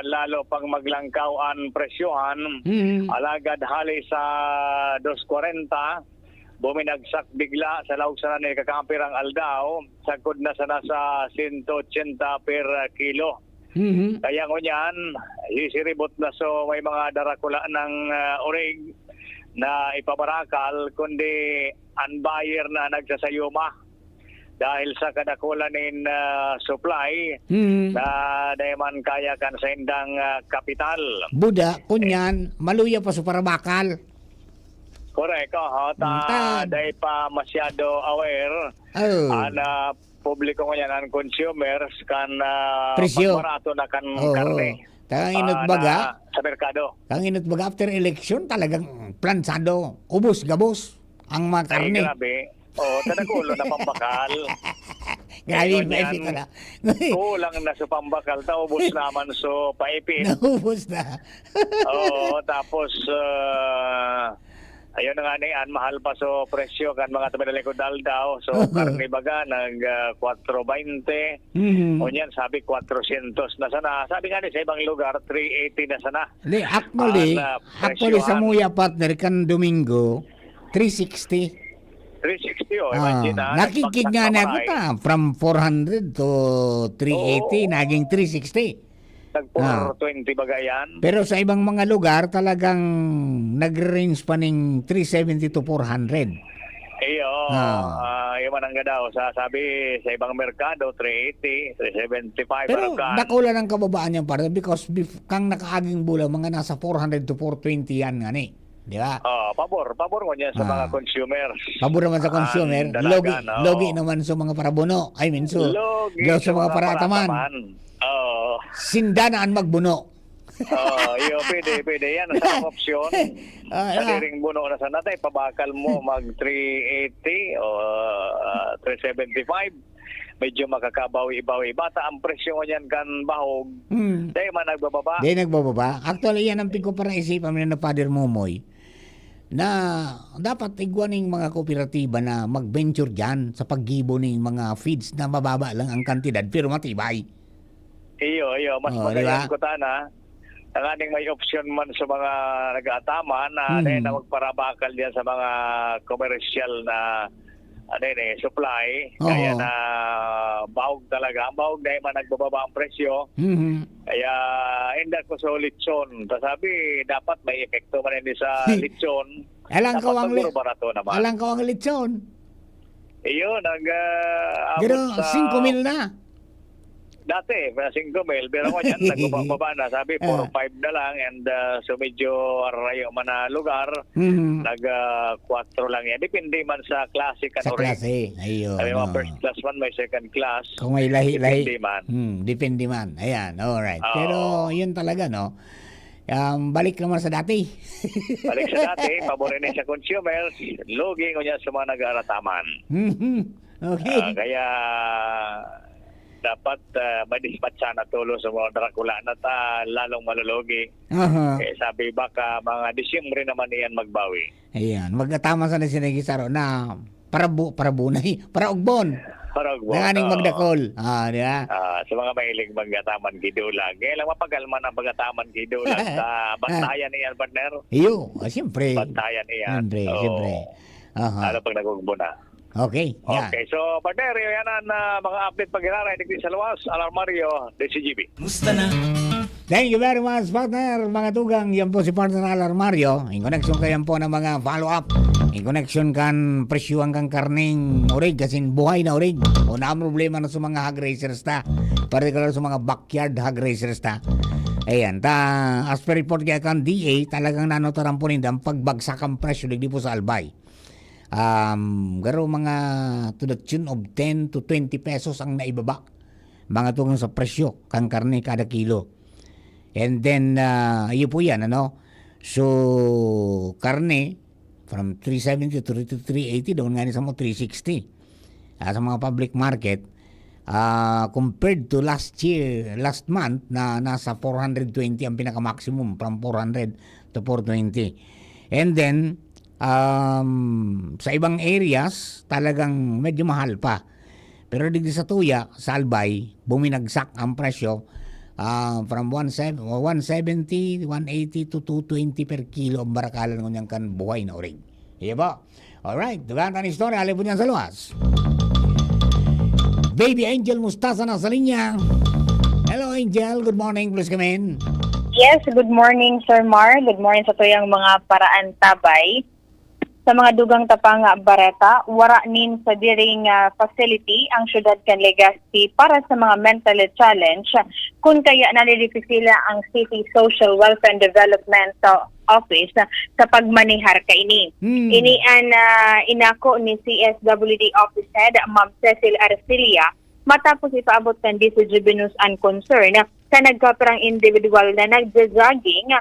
lalo pang maglangkaw ang presyohan. Alagad hali sa 240. Buminagsak bigla sa lawag sana ni kakampir ang aldaw, sagkod na sana sa 180 per kilo. Kaya ngunyan, isiribot na so may mga darakula ng orig na ipabarakal, kundi ang buyer na nagsasayuma dahil sa kadakula nin supply na dayaman kaya kan sa indang kapital. Buda, kunyan, maluya pa sa parabakal. Correct. Dahil pa masyado aware na publiko ngayon ang consumers kan pagbarato na kan karne. Kang inutbaga sa merkado. Kang inutbaga after election talagang plansado, ubos gabos ang mga karne. Ay, grabe. Tadakulo na pambakal. Grabe, Ngayon maipit yan, na. kulang na sa pambakal. Taubos naman so paipit. Naubos na. Oo, tapos ayun na nga niyan, mahal pa so presyo kan mga tabi-likod daw. So karne baga nag 4.20. Unyan sabi 400 na sana. Sabi nga ni sa ibang lugar 380 na sana. Actually sa Muya partner kan Domingo 360. 360 imagine nakikig nga na ako ta from 400 to 380 naging 360. Nag 420 baga yan. Pero sa ibang mga lugar talagang nag-range pa ng 370 to 400. Iyo, yung manangga daw. Sabi sa ibang merkado, 380, 375. Pero nakula ng kababaan yan para because kang nakaaging bulang mga nasa 400 to 420 yan nga ni. Di ba? Pabor mo niya sa mga consumers. Pabor naman sa consumer. Logi naman sa mga parabuno. I mean, logi sa mga parataman. Sindanaan magbuno. Pwede yan. Sa opsyon. Kadiring buno na sana tayo. Pabakal mo mag 380 o 375. Medyo makakabawi-bawi. Bata ang presyo niyan kan bahog. Dahil man nagbababa. Dahil nagbababa. Actually, yan ang ko parang isipan mo na Father Momoy na dapat iguaning mga kooperatiba na mag-venture dyan sa paggibo ng mga feeds na mababa lang ang kantidad pero matibay. Iyo. Mas magayon ko tana. Ang aning may option man sa mga nag-aataman na na magparabakal diyan sa mga commercial na supply. Kaya na bahog talaga. Ang bahog dahil man nagbababa ang presyo. Kaya hindi ko sa lechon. Sabi, dapat may epekto man hindi sa lechon. Alang ko ang lechon. Iyo, pero 5,000 na. Dati, 5,000. Pero ngayon, nagbababa na. Sabi, 4-5 na lang. And so medyo arayo man na lugar. Nag-4 lang yan. Depende man sa klase. Sa klase. Ayun. Sabi mga first class man, may second class. Kung may lahi-lahi. Depende man. Depende man. Ayan, alright. Pero yun talaga, no? Balik naman sa dati. Balik sa dati. Paborin sa consumers. Logi ko niya sa mga nag-arataman. Okay. Kaya dapat madispatcha na tulo sa mga Dracula na lalong malulugi. Sabi baka mga Disyembre naman iyan magbawi. Ayan, magkatama sa sinagisaro na para bunay, para ugbon. Nanganing magdakol. Di ba? Sa mga mahilig magataman gidulag. Kaya lang mapagalman ang magataman gidulag sa bantayan iyan, partner. Iyo, siyempre. Bantayan iyan. Siyempre. Lalo pag nag-ugbo na. Okay. Yeah. Okay, so partner, yan ang mga update pag-inaray digdi sa luwas. Alarmario, DCGB. Musta na? Thank you very much, partner. Mga tugang, yan po si partner Alarmario. In connection kayan po ng mga follow-up. In connection kan presyuan kang karning orig, kasin buhay na orig. O na problema na sa mga hog racers ta. Particular sa mga backyard hog racers ta. Ayan, as per report kaya kan DA, talagang nanotaran po nindang pagbagsak ang presyo digdi po sa Albay. Garo mga to the tune of 10 to 20 pesos ang naibaba mga tungang sa presyo kang karne kada kilo. And then iyo po yan, so karne from 370 to 380 doon nga ni sa mo 360 sa mga public market, compared to last month na nasa 420 ang pinaka maximum from 400 to 420. And then sa ibang areas talagang medyo mahal pa, pero digdi sa tuya sa Albay buminagsak ang presyo from 170, 180 to 220 per kilo ang barakalan ng kan buhay na orig. Iya ba? Alright, dugaan ang istorya alipon yan sa luwas. Baby Angel Mustasa na sa linya. Hello Angel, good morning, please come in. Yes, good morning Sir Mar, good morning sa tuyang mga paraan tabay. Sa mga dugang tapang Bareta, wara nin sa diring facility ang syudad kan Legazpi para sa mga mental challenge kung kaya nalilipik ang City Social Welfare and Development Office sa pagmanihar kaini. Ini an inako ni CSWD Office Head Ma'am Cecil Arcilia matapos ipaabot kan DCGB News and Concern sa nagkaperang individual na nagja-jogging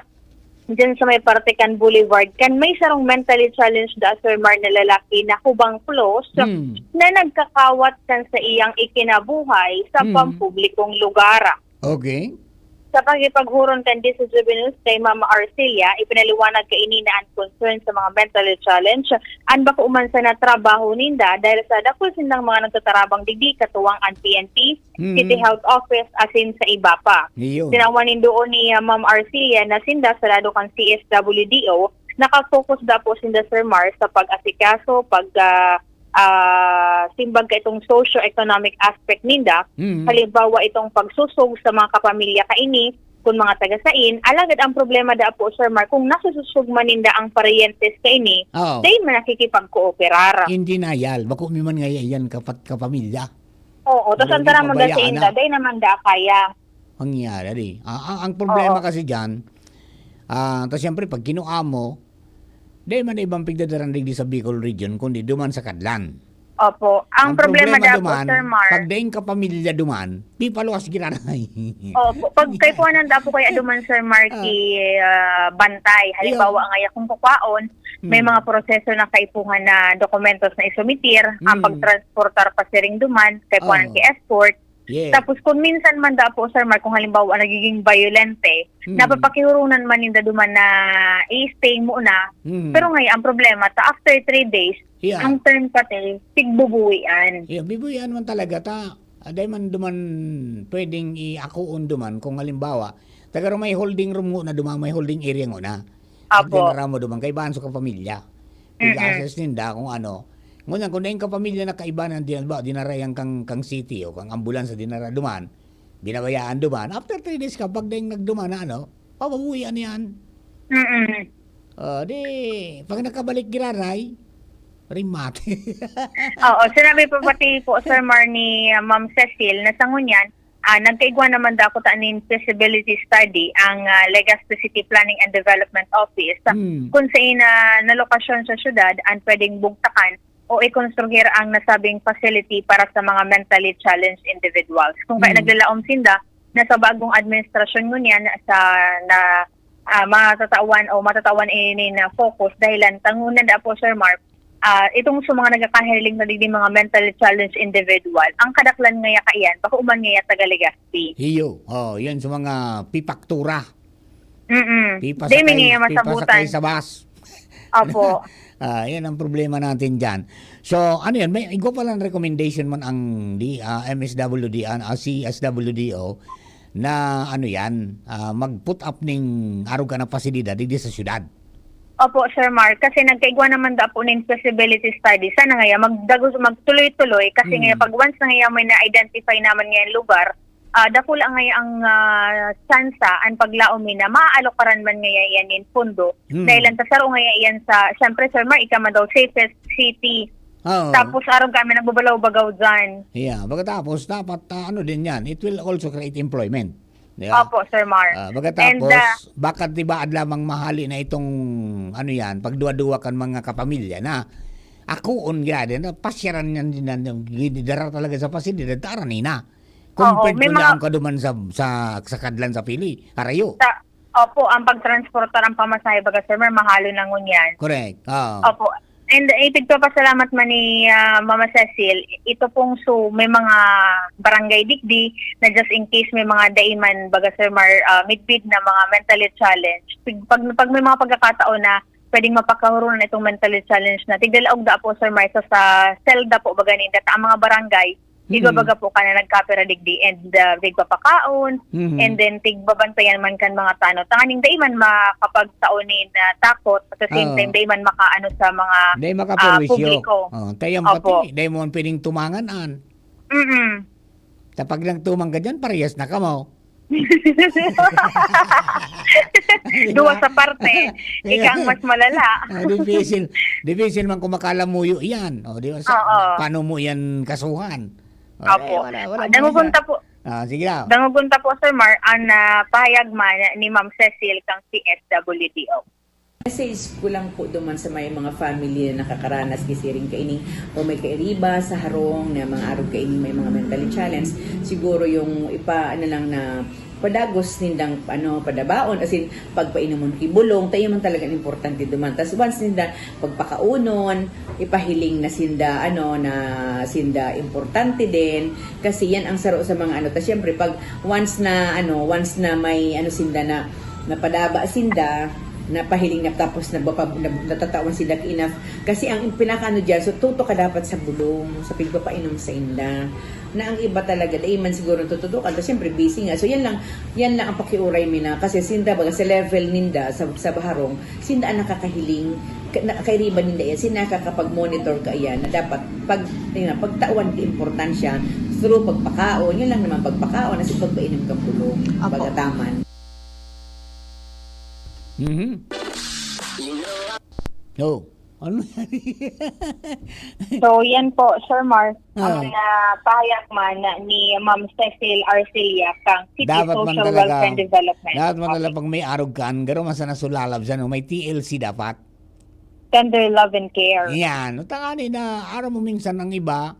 dyan sa may Partikan Boulevard, kan may sarong mentally challenged da Sir Mar na lalaki na hubang close na nagkakawat kan sa iyang ikinabuhay sa pampublikong lugar. Okay. Sa pagipaghuron kan di sa Juvenile kay Mama Arcelia, ipinaliwanag kay ini na ang concern sa mga mentally challenge an baka umansa na trabaho ninda dahil sa dakol sindang mga nagtatarabang digdi katuwang ang PNP, City Health Office asin sa iba pa. Sinawanin doon ni Ma'am Arcelia na sinda sa lado kan CSWDO, nakafocus da po sinda Sir Mar sa pag-asikaso, simbag ka itong socio-economic aspect ninda, halimbawa itong pagsusog sa mga kapamilya kaini, kung mga taga-sain, alagad ang problema da po Sir Mar, kung nasususog man ninda ang parientes kaini, dahil man nakikipag-kooperar. Hindi na yal, bako man nga yan kapamilya. Oo, tapos ang tara mo da sa inda, dahil naman da kaya. Ang yari, ang problema kasi dyan, tapos siyempre pag kinuha mo, dahil man ibang pigdadarang digdi sa Bicol region, kundi duman sa Kadlan. Opo. Ang problema da po, Sir Mar, pag daing kapamilya duman, pipaluwas ginanay. Opo. Pag kay kuhanan da po kaya duman, Sir Mar, bantay. Halimbawa, ang aya kung kukwaon, may mga proseso na kaipuhan na dokumentos na isumitir, ang pagtransportar pa siring duman, kay kuhanan kay escort. Tapos kung minsan man da po, Sir Mar, kung halimbawa nagiging violente, napapakihurunan man ninda duman na i-stay muna. Pero ngayon, ang problema, after 3 days, ang turn pati, tigbubuwian. Bibuwian man talaga ta. Dahil man duman, pwedeng i-akuon duman, kung halimbawa, tagaro may holding room mo na duman, may holding area mo na. Apo. Tinara mo duman, kay banso ka pamilya. Pag-assess ninda kung ano. Ngunyan, kung naing kapamilya na kaibanan din, dinarayang kang city o kang ambulans na dinara duman, binabayaan duman, after 3 days kapag daing nagduman na pababuhian yan. Pag nakabalik giraray, rimate. Oo, sinabi pa pati po, Sir Mar, ni Ma'am Cecil, na sa ngunyan, nagkaigwa naman daw ko taanin feasibility study ang Legazpi City Planning and Development Office kung saan na lokasyon sa syudad ang pwedeng bugtakan o i-construir ang nasabing facility para sa mga mentally challenged individuals. Kung kaya naglalaom sinda na sa bagong administrasyon ngunyan sa matatawan ini na focus dahilan tangunan da po, Sir Mark, itong sa mga nagkakahiling na digdi mga mentally challenged individual, ang kadaklan ngaya kaiyan, baka uman ngaya taga Legazpi. Yan sa mga pipaktura. Pipa sakay sa bus. Opo. Yan ang problema natin dyan. So, ano yan, may igual palang recommendation man ang MSWD, CSWDO, na ano yan, mag-put up ng arog ka na pasilidad dito sa syudad. Opo, Sir Mark, kasi nagkaigwa naman da po ng feasibility study. Sana ngaya magtuloy-tuloy kasi ngaya pag once na ngaya may na-identify naman ngayon lugar, dakula ngaya ang tsansa ang paglaomi na maaalokaran man ngaya yan in pundo. Dahil ang tasaro ngaya yan sa, siyempre, Sir Mark, ika man daw safest city. Tapos araw kami nagbabalaw-bagaw dyan. Pagkatapos dapat ano din yan, it will also create employment. Opo, Sir Mar. Pagkatapos, bakit diba lamang mahali na itong ano yan, pagduwa-duwa kan mga kapamilya na akuon gade na pasyaran yan din dara talaga sa pasilidad taranina. Compared ko lang kaduman sa kadlan sa pili. Arayo. Opo, ang pagtransportar ang pamasahe baga, Sir Mar, mahalo na ngunyan. Correct. Opo. And ipagpapasalamat man ni Mama Cecil, ito pong may mga barangay digdi na just in case may mga daiman baga, Sir Mar, midbid na mga mentally challenged. Pag may mga pagkakataon na pwedeng mapakahurunan itong mentally challenged na, tigdalaog da po, Sir Mar, sa selda po baga ninda, ang mga barangay, tigbabaga po ka na nagkapera digdi and tigpapakaon and then tigbabantayan man kan mga tano. Tanganing daiman makapagtaonin na takot at the same time daiman makaano sa mga publiko. Tayang pati, dahil mo pwedeng tumanganan. Tapag lang tumang ka dyan, parehas na ka mo. Duwa sa parte, ikang mas malala. Difficile man kung makalamuyo yan. Paano mo yan kasuhan? Opo. Dangugunta po. Sige na. Dangugunta po, Sir Mar, ang pahayag man ni Ma'am Cecil kang CSWDO. Message ko lang po duman sa may mga family na nakakaranas gisiring kaining o may kairiba sa harong na mga araw kaining may mga mentally challenge. Siguro yung lang na padagos nindang padabaon as in pagpainomon kibulong tayo man talaga importante duman. Tas once ninda pagpakaunon ipahiling na sinda na sinda importante din kasi yan ang saro sa mga tas syempre pag once na may sinda na napadaba sinda napahiling na tapos natatawan sila enough kasi ang pinakaano diyan so tuto ka dapat sa bulong sa pagpapainom sa inda na ang iba talaga dahil man siguro tututukan kasi siyempre busy nga so yan lang ang pakiuray mina kasi sinda baga sa level ninda sa baharong sinda ang nakakahiling nakairiban ninda yan sinda nakakapag-monitor ka yan na dapat pagtawan ka importansya through pagpakaon yun lang naman pagpakaon kasi pagpainom kang bulong bagataman. No. Ano yan? So, yan po, Sir Mar, ang pahayag man ni Ma'am Cecil Arcelia kang City Social Welfare and Development. Dapat man talaga pag may arog kan, garo man sana sulalab dyan, may TLC dapat. Tender Love and Care. Yan. Tangani na, araw mo minsan ang iba,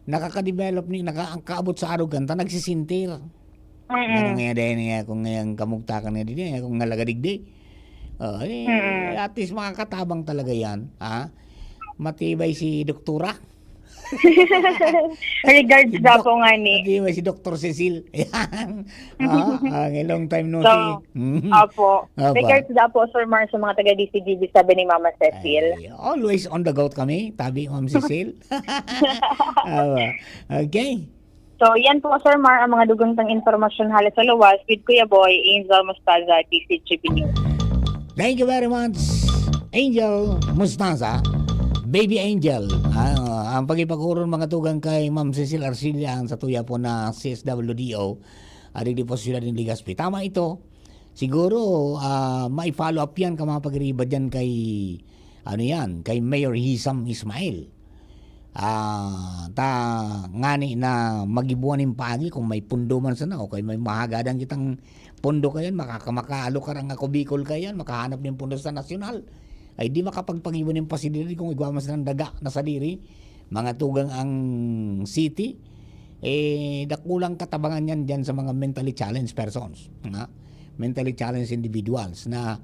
nakaka-develop nakakaabot sa arog kan, nagsisintir. Ano nga din, kung ngayon kamugtakan nga din, kung nalagadigdi. At least makakatabang talaga yan. Matibay si Doktora. Regards na po nga ni. Matibay si Dr. Cecil. Yan. Long time no see. Apo. Regards na po, Sir Mar, sa mga taga-DCGB, sabi ni Mama Cecil. Always on the go kami. Tabi, Ma'am Cecil. Okay. So, yan po, Sir Mar, ang mga dugang tang informasyon halos sa luwas with Kuya Boy, Angel Mostaza, DCGB News. Thank you very much, Angel Mustaza, Baby Angel. Ang pagipagkuron mga tugang kay Ma'am Cecil Arcelia sa tuya po na CSWDO. Di po sila din Ligaspi. Tama ito. Siguro, may follow up yan ka mga pagriba dyan kay, kay Mayor Hisam Ismail. Ngani na magibuan ng pagi kung may pundo man sana o kay may mahagadang kitang pundo kayan, makakaalo ka nga ako Bicol kayan, makahanap ng pundo sa nasyonal. Ay di makapagpangiwan ng pasilidad kung igwamas ng daga na sa diri. Mga tugang ang city, dakulang katabangan yan dyan sa mga mentally challenged persons. Mentally challenged individuals na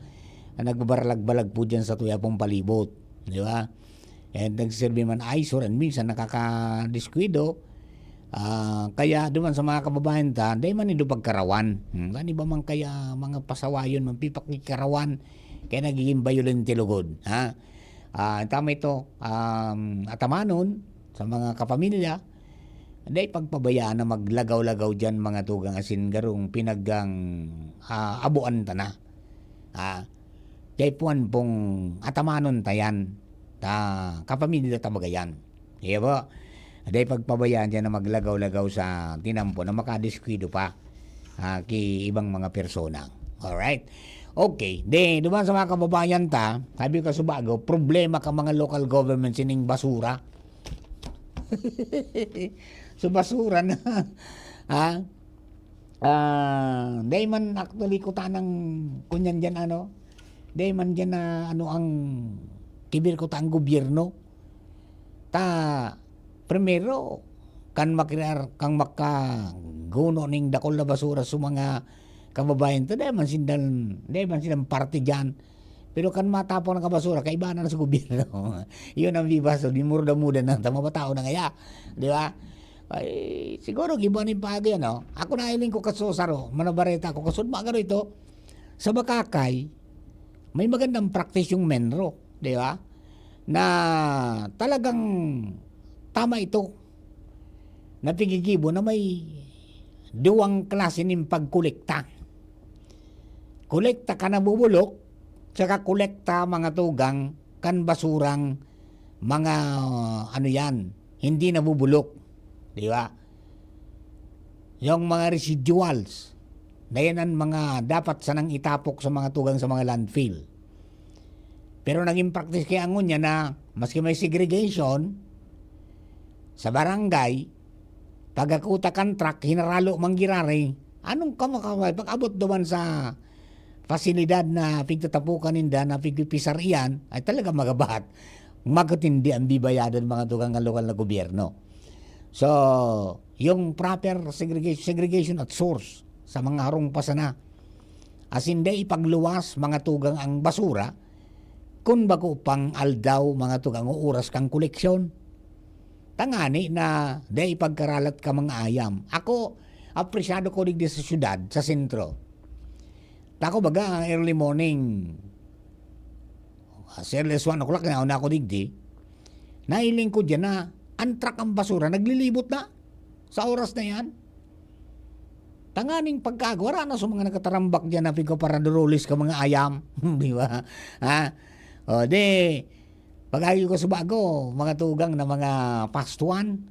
nagbabalag-balag po dyan sa tuyapong palibot. Di ba? And nagsiserve man ISOR and minsan nakakadiskwido. Kaya duman sa mga kababayan day man ito pagkarawan. Kani ba man kaya mga pasawayon man pipakikarawan kaya nagiging violent lugod. Tama ito atamanon sa mga kapamilya day pagpabayaan na maglagaw-lagaw dyan mga tugang asin garong pinaggang abuan ta na. Kaya puan pong atamanon tayan kapamilya tabagayan. Iya ba? Aday pagpabayaan dyan na maglagaw-lagaw sa tinampo na makadiskwido pa kay ibang mga persona. Alright? Okay. Diba sa mga kababayan sabi ko sa bago, problema ka mga local government sining basura. So basura na. Day man actually ko tanang kunyan dyan day man dyan na ang kibir ko ang gobyerno. Primero, kang makaguno ning dakol na basura sa mga kababayan dahil man silang party dyan. Pero kan matapon ng kabasura, kaibahan na sa gobyerno. Yun ang vibaso, di murda-muda na, tamapatao na kaya. Di ba? Ay, siguro, gibanin pa agay, Ako na iling ko kasosaro, manabareta ko kasod, magano ito, sa Bakakay, may magandang practice yung menro. Di ba? Na talagang tama ito. Napigigibo na may duwang klase ng pagkolekta. Kolekta ka na bubulok, saka kolekta mga tugang kan basurang mga hindi nabubulok. Di ba? Yung mga residuals, na yan ang mga dapat sanang itapok sa mga tugang sa mga landfill. Pero naging practice kaya ang niya na maski may segregation sa barangay, pagakuta kan truck, hinaralo manggirari, anong kamakawal? Pag-abot doon sa pasilidad na pigtatapukan ninda na pigpipisar iyan, ay talaga magabat. Magkatindi ang bibayadan mga tugang lokal na gobyerno. So, yung proper segregation at source, sa mga harong pasana. As in, day ipagluwas mga tugang ang basura, kun bago pang aldaw mga tugang oras kang koleksyon. Tangani na day ipagkaralat ka mga ayam. Ako, apresyado ko digdi sa syudad, sa sentro. Tako baga, early morning, as early as 1 o'clock na ako digdi, nailing ko dyan na antrak ang basura, naglilibot na sa oras na yan. Tanganing pagkagwara na sa mga nakatarambak dyan na pigo para durulis ka mga ayam. Di ba? Ha? O, pag-ayo ko sa bago, mga tugang na mga pastuan,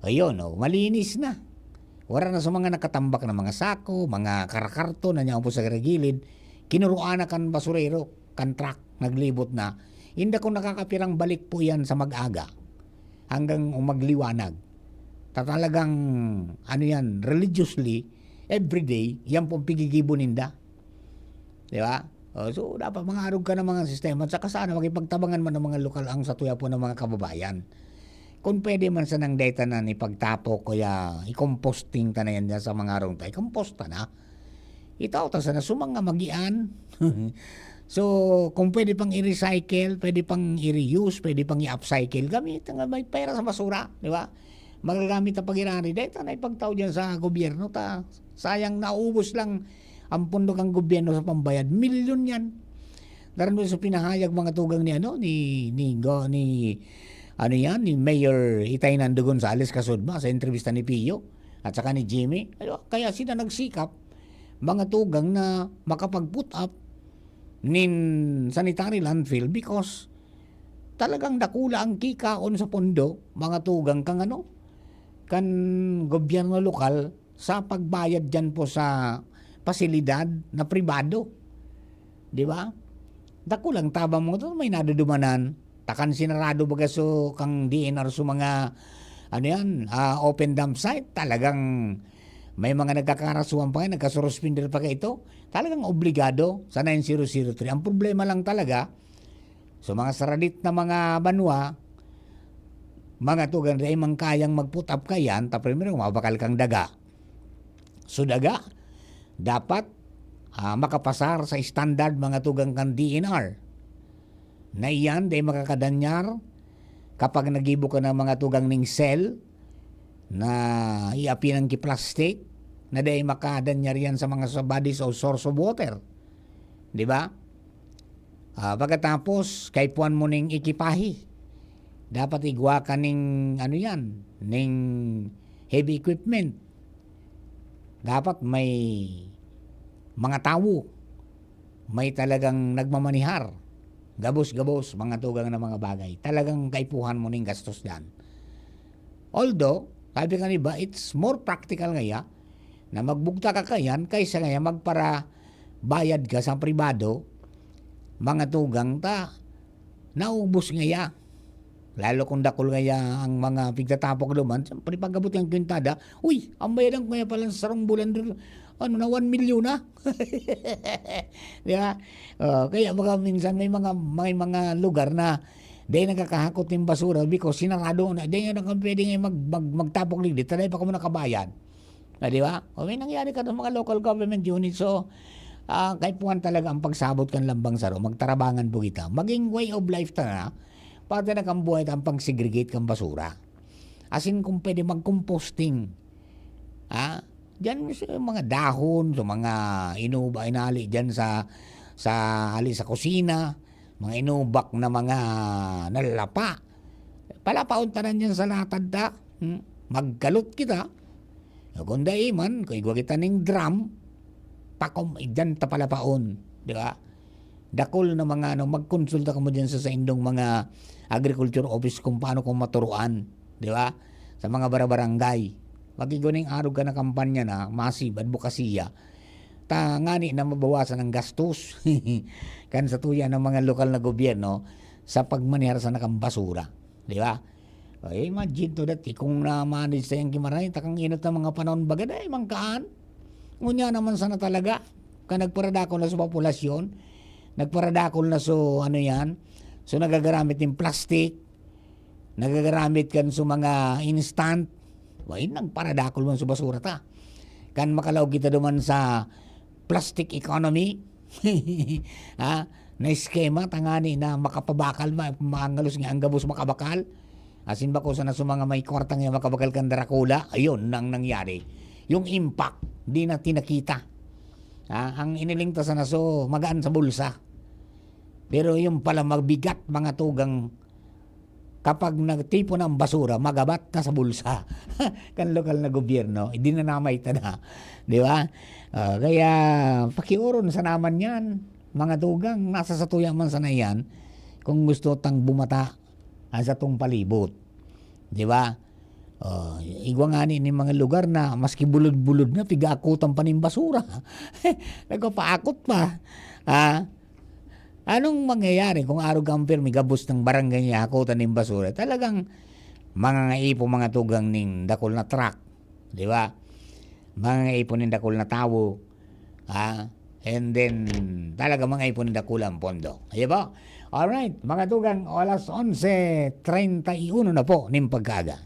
ayun, malinis na. Wala na sa mga nakatambak na mga sako, mga karakarto na niya po sa gilid, kinuruan na kan basurero, kan truck, naglibot na. Hindi ko nakakapirang balik po yan sa mag-aga hanggang magliwanag. Talagang, religiously, everyday, yan pong pigigibo ninda. Di ba? So, dapat mga arog ka ng mga sistema at saka sana magipagtabangan man ng mga lokal ang sa tuya po ng mga kababayan. Kung pwede man sa nang data na ipagtapo kaya i-composting ta na yan sa mga arong tayo, composta na. Itaw ta sana sumanga magian. So, kung pwede pang i-recycle, pwede pang i-reuse, pwede pang i-upcycle, gamit nga may pera sa basura, di ba? Magagamit na pag-irari, dahil na ipagtaw dyan sa gobyerno, sayang naubos lang ang pundok ang gobyerno sa pambayad. Milyon yan. Daran doon sa pinahayag mga tugang ni Mayor Itay Nando Gonzales Kasudma sa entrevista ni Pio at saka ni Jimmy. Kaya sila nagsikap mga tugang na makapag-put up nin sanitary landfill because talagang dakula ang kikaon sa pondo mga tugang kan gobyerno lokal sa pagbayad dyan po sa pasilidad na pribado. Di ba? Dakulang tabang mo ito, may nadudumanan. Takan sinarado baga so kang DNR so mga open dump site. Talagang may mga nagkakarasuhan pa kayo, nagkasurospinder pa kayo ito. Talagang obligado sa 9003. Ang problema lang talaga, so mga saradit na mga banwa, mga tugan rin mang kayang mag-put up kayan, primero mabakal kang daga. So daga, dapat makapasar sa standard mga tugang kang DNR. Na iyan, day makakadanyar kapag nagibo ka ng mga tugang ning cell na iapi ng ki-plastic, na day makadanyar yan sa mga bodies o source of water. Di ba? Pagkatapos, kay puan mo ning ikipahi, dapat igwa ka ning ning heavy equipment. Dapat may mga tao, may talagang nagmamanihar, gabos-gabos, mga tugang na mga bagay. Talagang kaipuhan mo ning gastos yan. Although, sabi ka ba, it's more practical ngaya na magbugta ka kayan kaysa ngaya magpara bayad ka sa pribado, mga tugang naubos ngaya. Lalo kung dakol ngaya ang mga pigtatapok luman, siyempre pagkabot yung kwintada, ang bayadan ko ngaya pala sa sarong bulan doon, 1 million na. Di ba? Kaya baka minsan may mga lugar na dahil nagkakahakot ng basura because sinarado na, dahil nga pwede nga magtapok liglit, dahil pa ka mo nakabayad. Di ba? May nangyari ka ng mga local government units, so kaipuhan talaga ang pagsabot kan lambang saro, magtarabangan po kita. Maging way of life ta na, pati na kang buhay ang pang-segregate kang basura. As in, kung pwede mag-composting, diyan sa mga dahon, sa mga inali diyan sa kusina, mga inubak na mga nalapa. Palapaon tanan diyan sa latad da. Magkalot kita. Kung dahil man, kung igwa kita ning drum, pakom, diyan ta palapaon. Di ba? Dakol na mga magkonsulta ka mo diyan sa indong mga agriculture office kung paano kung maturuan. Di ba? Sa mga barangay. Magiguning arog ka na kampanya na massive advokasya, ngani na mabawasan ang gastos kan sa tuya ng mga lokal na gobyerno sa pagmanihar sa nakang basura. Di ba? Imagine to that, kung na-manage sa yung kimaray, takang inot ng mga panahon bagay, mangkaan. Ngunya naman sana talaga, nagparadakol na sa populasyon, nagparadakol na so so nagagaramit ng plastic, nagagaramit kan sa mga instant, nagparadakol man sa basura ta. Kan makalaw kita duman sa plastic economy. Ha? Na eskema tangani na makapabakal maangalos nga ang gabos makabakal. Asin ba ko sa mga may kwartang nga makabakal kan Dracula, ayun nang nangyari. Yung impact di na tinakita. Ang iniling to sa naso magaan sa bulsa. Pero yung pala magbigat mga tugang kapag nagtipo ng basura, magabat na sa bulsa. Kan lokal na gobyerno, hindi na namay na. Di ba? Kaya pakiuron sa naman yan. Mga tugang, nasa satuyan man sana yan kung gusto tang bumata sa tong palibot. Di ba? Igwa nga ni mga lugar na maski bulod-bulod na, pigakutan pa ng basura. Nagpapaakot pa. Anong mangyayari kung araw kamper may gabos ng barangay niya akutan ng basura? Talagang mga ngaipo mga tugang ng dakol na truck. Di ba? Mga ngaipo ng dakol na tao. And then, talaga mga ngaipo ng dakol ang pondo. Di ba? Alright, mga tugang, alas 11:31 na po ng pagkaga.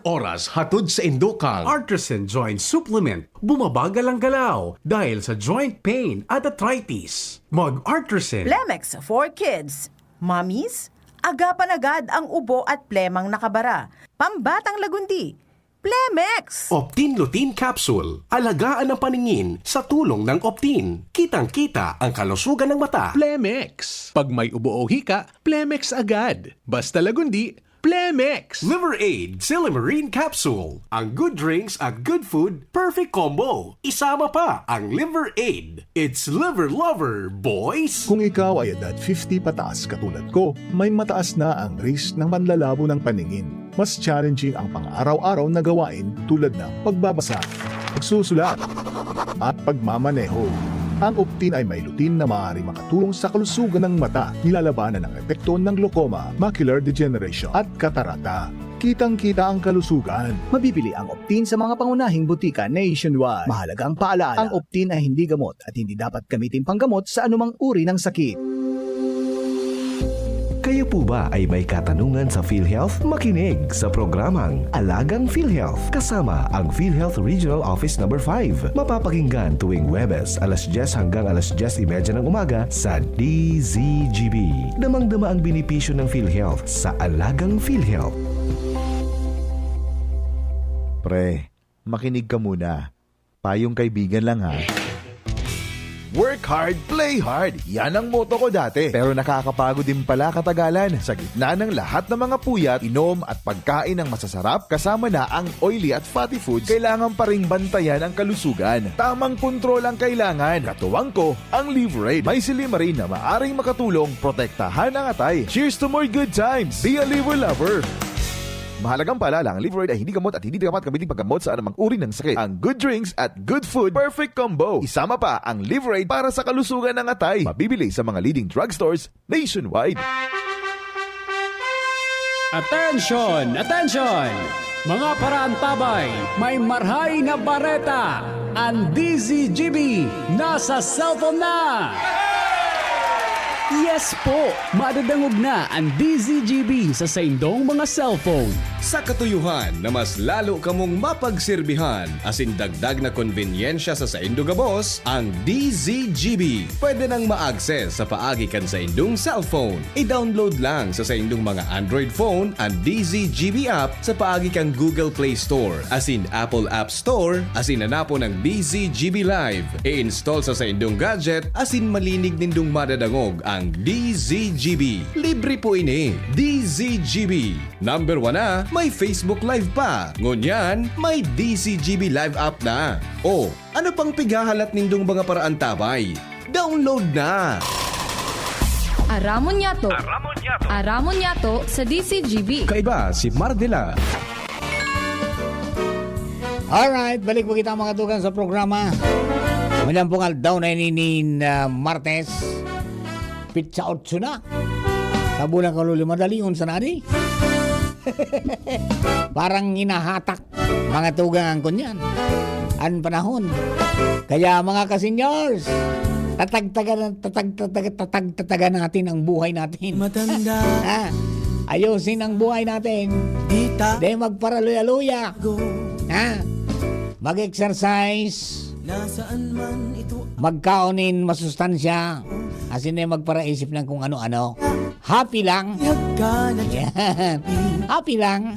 Oras hatod sa Indokang Artisan Joint Supplement. Bumabagal ang galaw dahil sa joint pain at arthritis. Mag-Artisan. Plemex for kids. Mommies, agapan agad ang ubo at plemang nakabara. Pambatang lagundi. Plemex! Optin Lutein Capsule. Alagaan ang paningin sa tulong ng Optin. Kitang-kita ang kalusugan ng mata. Plemex. Pag may ubo o hika, Plemex agad. Basta lagundi, Plemex! Liver Aid Silimarine Capsule. Ang good drinks at good food, perfect combo. Isama pa ang Liver Aid. It's liver lover, boys! Kung ikaw ay edad 50 pataas katulad ko, may mataas na ang risk ng panlalabo ng paningin. Mas challenging ang pang-araw-araw na gawain tulad ng pagbabasa, pagsusulat, at pagmamaneho. Ang Optin ay may lutein na maaari makatulong sa kalusugan ng mata, nilalabanan ang epekto ng glaucoma, macular degeneration at katarata. Kitang-kita ang kalusugan. Mabibili ang Optin sa mga pangunahing butika nationwide. Mahalagang paalala, ang Optin ay hindi gamot at hindi dapat gamitin panggamot sa anumang uri ng sakit. Kayo po ba ay may katanungan sa PhilHealth? Makinig sa programang Alagang PhilHealth kasama ang PhilHealth Regional Office No. 5. Mapapakinggan tuwing Huwebes alas 10 hanggang alas 10:30 ng umaga sa DZGB. Damang-dama ang benepisyo ng PhilHealth sa Alagang PhilHealth. Pre, makinig ka muna. Payong kaibigan lang ha. Work hard, play hard. Yan ang motto ko dati. Pero nakakapagod din pala katagalan. Sa gitna ng lahat ng mga puyat, inom at pagkain ng masasarap, kasama na ang oily at fatty foods, kailangan pa ring bantayan ang kalusugan. Tamang kontrol ang kailangan. Katuwang ko, ang Liver Aid. May Silimarin na maaring makatulong, protektahan ang atay. Cheers to more good times. Be a liver lover. Mahalagang paalala, ang Liver Aid ay hindi gamot at hindi dapat gamitin paggamot sa anumang uri ng sakit. Ang good drinks at good food, perfect combo. Isama pa ang Liver Aid para sa kalusugan ng atay. Mabibili sa mga leading drugstores nationwide. Attention! Attention! Mga paraantabay, may marhay na bareta. Ang DZGB nasa cellphone na! Yes po! Madadangog na ang DZGB sa saindong mga cellphone. Sa katuyuhan na mas lalo kamong mapagsilbihan, asin dagdag na konbinyensya sa saindo gabos, ang DZGB. Pwede nang ma-access sa paagi kan sa indong cellphone. I-download lang sa saindong mga Android phone ang DZGB app sa paagi kang Google Play Store, asin Apple App Store, asin nanapo ng DZGB Live. I-install sa saindong gadget, asin malinig nindong madadangog ang DZGB. Libre po ini. DZGB. Number 1 na, may Facebook Live pa. Ngunyan, may DZGB Live app na. O, ano pang pigahalat nindong mga paraan tabay? Download na! Aramon Yato. Aramon Yato sa DZGB. Kaiba si Mardela. Alright, balik po kita mga tugan sa programa. Kumilang po nga daw na ininin Martes. Pizza 8 na. Sa bulang kaluli madalion sa nari. Parang inahatak mga tugang ko niyan. An panahon. Kaya mga ka-seniors, tatag-tatagan natin ang buhay natin. Matanda. Ayusin ang buhay natin. Di magparaluya-luya. mag-exercise, Nasaan man ito magkaunin masustansya, as in magparaisip ng kung ano-ano. Happy lang. Yan. Happy lang.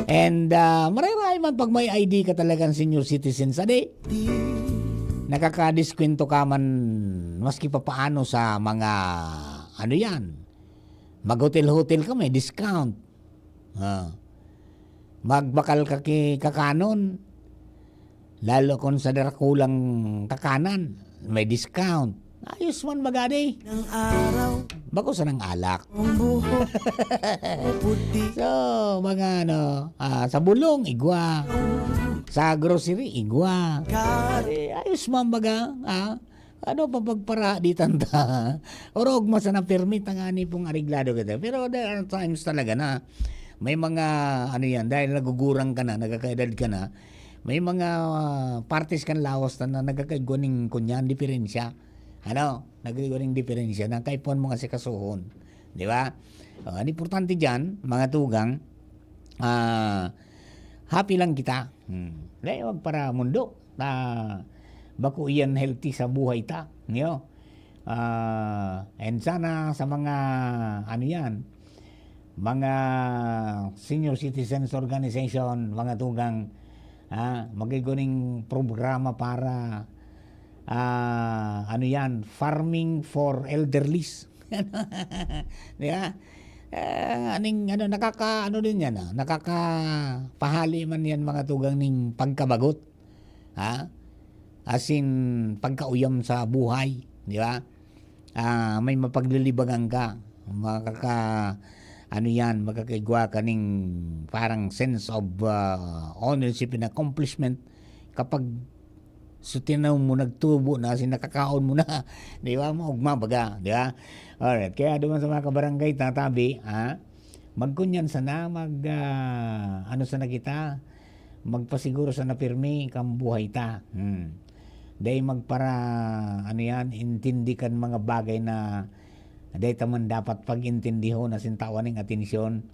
And maray-ray man pag may ID ka talagang senior citizen sa di. Nakakadiskwento ka man maski pa paano sa mga ano yan. Mag-hotel-hotel ka may discount. Magbakal ka kakanon. Lalo kung sa kulang kakanan, may discount. Ayos man magadi. Bako sa nang alak. So, mga sa bulong, igwa. Sa grocery, igwa. Ayos man baga. Ano pa pagpara di tanda. Orog masa na permit ang ani pong ariglado kita. Pero there are times talaga na may mga ano yan, dahil nagugurang ka na, nagkakaedad ka na, may mga parties kan lawas na nagkakaiguning kunyan, diferensya. Nagkakaiguning diferensya na kaipon mga sikasuhon. Di ba? Ang importante dyan, mga tugang, happy lang kita. Dahil wag para mundo na bako iyan healthy sa buhay ta. And sana sa mga ano yan, mga senior citizens organization, mga tugang, magiguning programa para ano yan, farming for elderlies. Di ba? Din yan, nakakapahali man yan mga tugang ning pagkabagot. As in, pagkauyam sa buhay. Di ba? May mapaglilibagan ka. Magkakaigwa ka ning parang sense of ownership and accomplishment kapag tinaw mo nagtubo na, nakakaon mo na, di ba? Maugma baga, di ba? Alright, kaya doon sa mga kabarangay tatabi, magkunyan sana, sana kita, magpasiguro sa napirmi kang buhay ta. Dahil magpara, intindi kan mga bagay na dahil taman dapat pag-intindiho na sintawan ng atensyon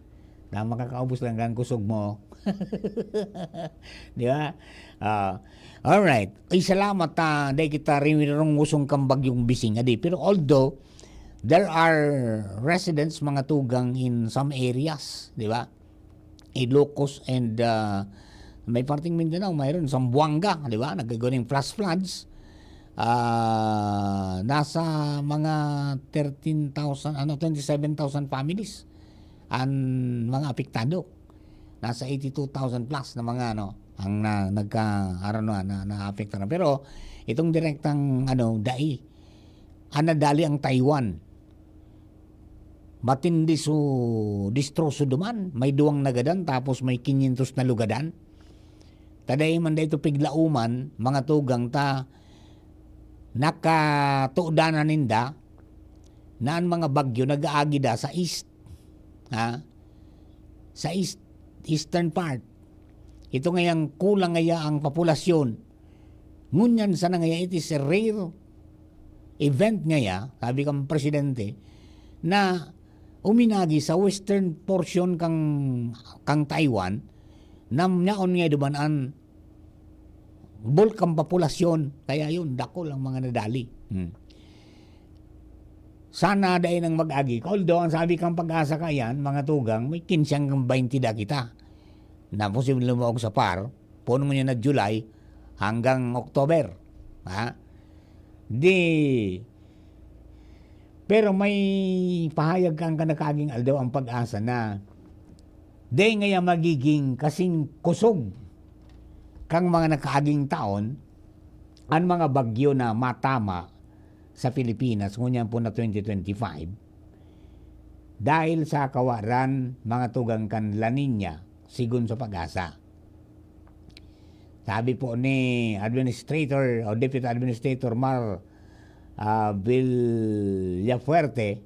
na makakaubos lang ang kusog mo. Di ba? Alright. Ay, salamat dahil kita rinirong usong kambag yung bising. Pero although, there are residents, mga tugang in some areas, di ba? Ilocos and may parting Mindanao, mayroon Zamboanga, di ba? Nagagaling flash floods. Nasa mga 27,000 families ang mga apektado. Nasa 82,000 plus na mga ang na-apekta na. Pero itong direktang anadali ang Taiwan. Matindi distroso duman. May duwang nagadan tapos may 500 na lugadan. Taday man da ito piglauman, mga tugang ta nakatuudanan ninda na ang mga bagyo nag-aagida sa east. Sa eastern part. Ito ngayang kulang ngaya ang populasyon. Ngunyan sana ngaya it is a rare event ngaya, sabi kang presidente, na uminagi sa western portion kang Taiwan na naon nga dumanan bulkang populasyon, kaya yun, dako lang mga nadali. Sana dahil nang mag-agi. Although, ang sabi kang pag-asa kayan, mga tugang, may 15 kang 20 da kita. Na posible lumawag sa par, puno mo niya na July hanggang October. Pero may pahayag kang kanakaging aldaw ang pag-asa na di ngaya magiging kasing kusog kang mga nakaaging taon ang mga bagyo na matama sa Pilipinas ngunyan po na 2025 dahil sa kawaran mga tugang kan La Nina sigun sa pag-asa. Sabi po ni Administrator o Deputy Administrator Mar Villafuerte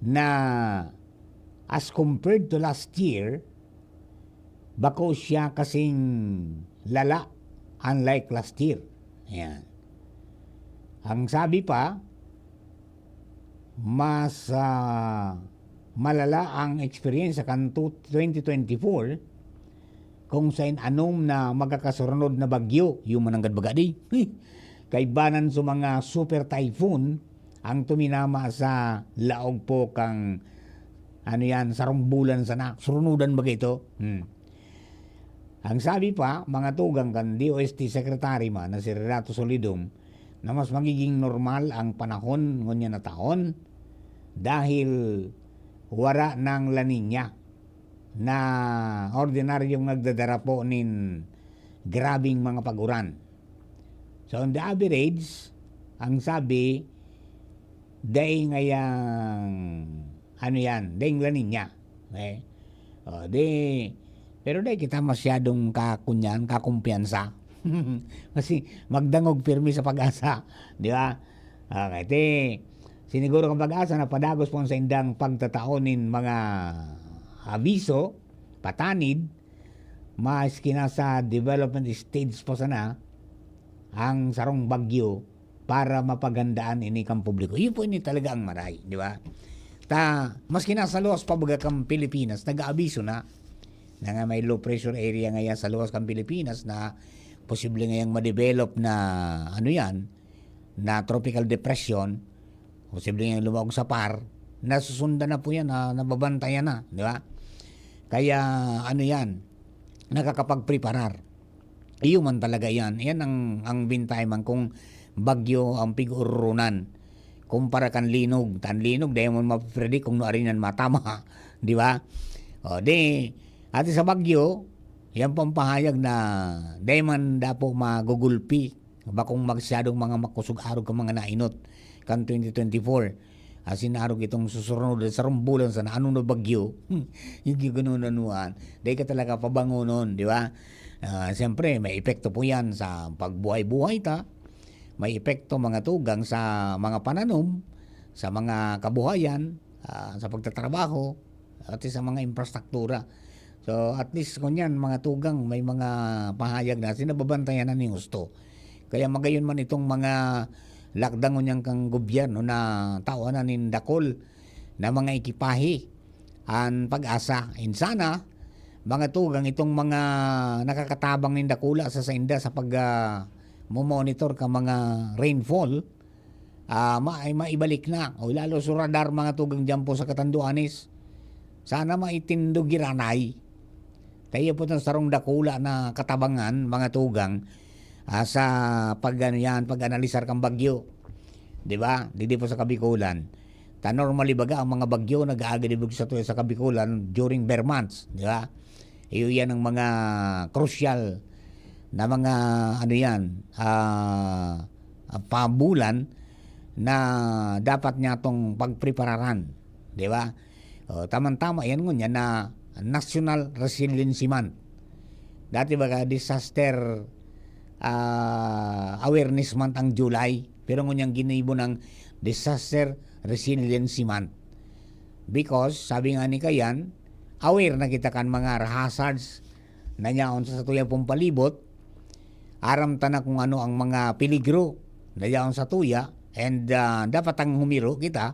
na as compared to last year, bako siya kasing lala unlike last year. Ayan. Ang sabi pa, mas malala ang experience sa 2024 kung saan anom na magkakasunod na bagyo, yung mananggad baga di. Kaibanan sa mga super typhoon ang tuminama sa laog po kang sarong bulan sana, surunudan baga ito. Ang sabi pa, mga tugang kan DOST Secretary man na si Renato Solidum, na mas magiging normal ang panahon ngunya na taon dahil wara ng La Niña na ordinaryong nagdadara po nin grabing mga paguran. So on the average, ang sabi, daing ngayang daing La Niña. Okay? Pero dahi kita masyadong kakumpiyansa. Kasi magdangog pirmi sa pag-asa. Di ba? Okay, siniguro kang pag-asa na padagos po sa indang pagtataonin mga abiso, patanid, maski na sa development stage po sana ang sarong bagyo para mapagandaan ini kang publiko. Yun po ini talaga ang maray, di ba? Maski na sa luwas pabaga kang Pilipinas, nag-aabiso na nga may low pressure area ngayon sa luwas kang Pilipinas na posible ngayang ma-develop na na tropical depression, posible ngayang lumawag sa par, nasusundan na po yan, nababantayan na, di ba? Kaya nakakapag-preparar. Iyo man talaga yan. Yan ang bintay man kung bagyo ang pig-urunan. Kumpara kan linog. Tan linog, dahil mo mapipredict kung noarinan matama. Di ba? Ati sa bagyo, yan pampahayag na dahil man dapo magugulpi. Bakong magsyadong mga makusog-arog ka mga nainot. Kan 2024. Sinarog itong susunod sa rumbulan sa anong na bagyo. Yung gano'n-anuan. Dahil ka talaga pabangonon, di ba? Siyempre, may epekto po yan sa pagbuhay-buhay ta. May epekto mga tugang sa mga pananom, sa mga kabuhayan, sa pagtatrabaho, at sa mga infrastruktura. So, at least kunyan, mga tugang, may mga pahayag na sinababantayan na ni gusto. Kaya magayon man itong mga lakdang unyang kang gobyerno na taon na nindakol na mga ekipahe ang pag-asa. Insana, mga tugang itong mga nakakatabang nindakula sa inda sa pag-monitor ka mga rainfall, maibalik na. O lalo sa radar mga tugang dyan po sa Katanduanes. Sana maitindog giranay. Tayo po ng sarong dakula na katabangan, mga tugang, sa pag-analisar kang bagyo. Di ba? Didi po sa Kabikulan. Normally baga ang mga bagyo nag-aagalibog sa tuyo sa Kabikulan during bare months. Di ba? Iyo yan ang mga crucial na mga pabulan na dapat niya itong pagprepararan. Di ba? Tamang-tama yan ngunya na National Resiliency Month. Dati baga disaster awareness month ang July, pero ngunyang ginibo ng Disaster Resiliency Month. Because, sabi nga ni Kayan, aware na kita kan mga hazards na nyaon sa tuyang pong palibot, aram ta na kung ano ang mga peligro na nyaon sa tuya, and dapat ang humiro kita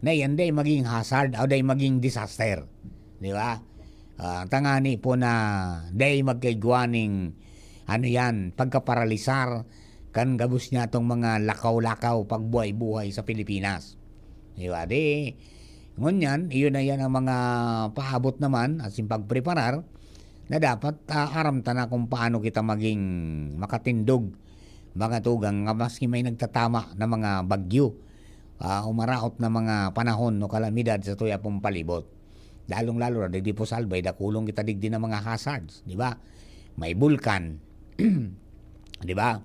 na yan day maging hazard o day maging disaster. Di ba? Tangani po na day magkaigwaning pagkaparalisar kan gabus niya tong mga lakaw-lakaw pagbuhay-buhay sa Pilipinas. Di ba? Ngunyan, iyon na yan ang mga paabot naman at pagpreparar na dapat aram ta na kung paano kita maging makatindog mga tugang maski may nagtatama na mga bagyo, umaraot na mga panahon no kalamidad sa tuya pong palibot. Lalong-lalo na di po salbay, dakulong kita digdi ng mga hazards. Di ba? May bulkan. Di ba?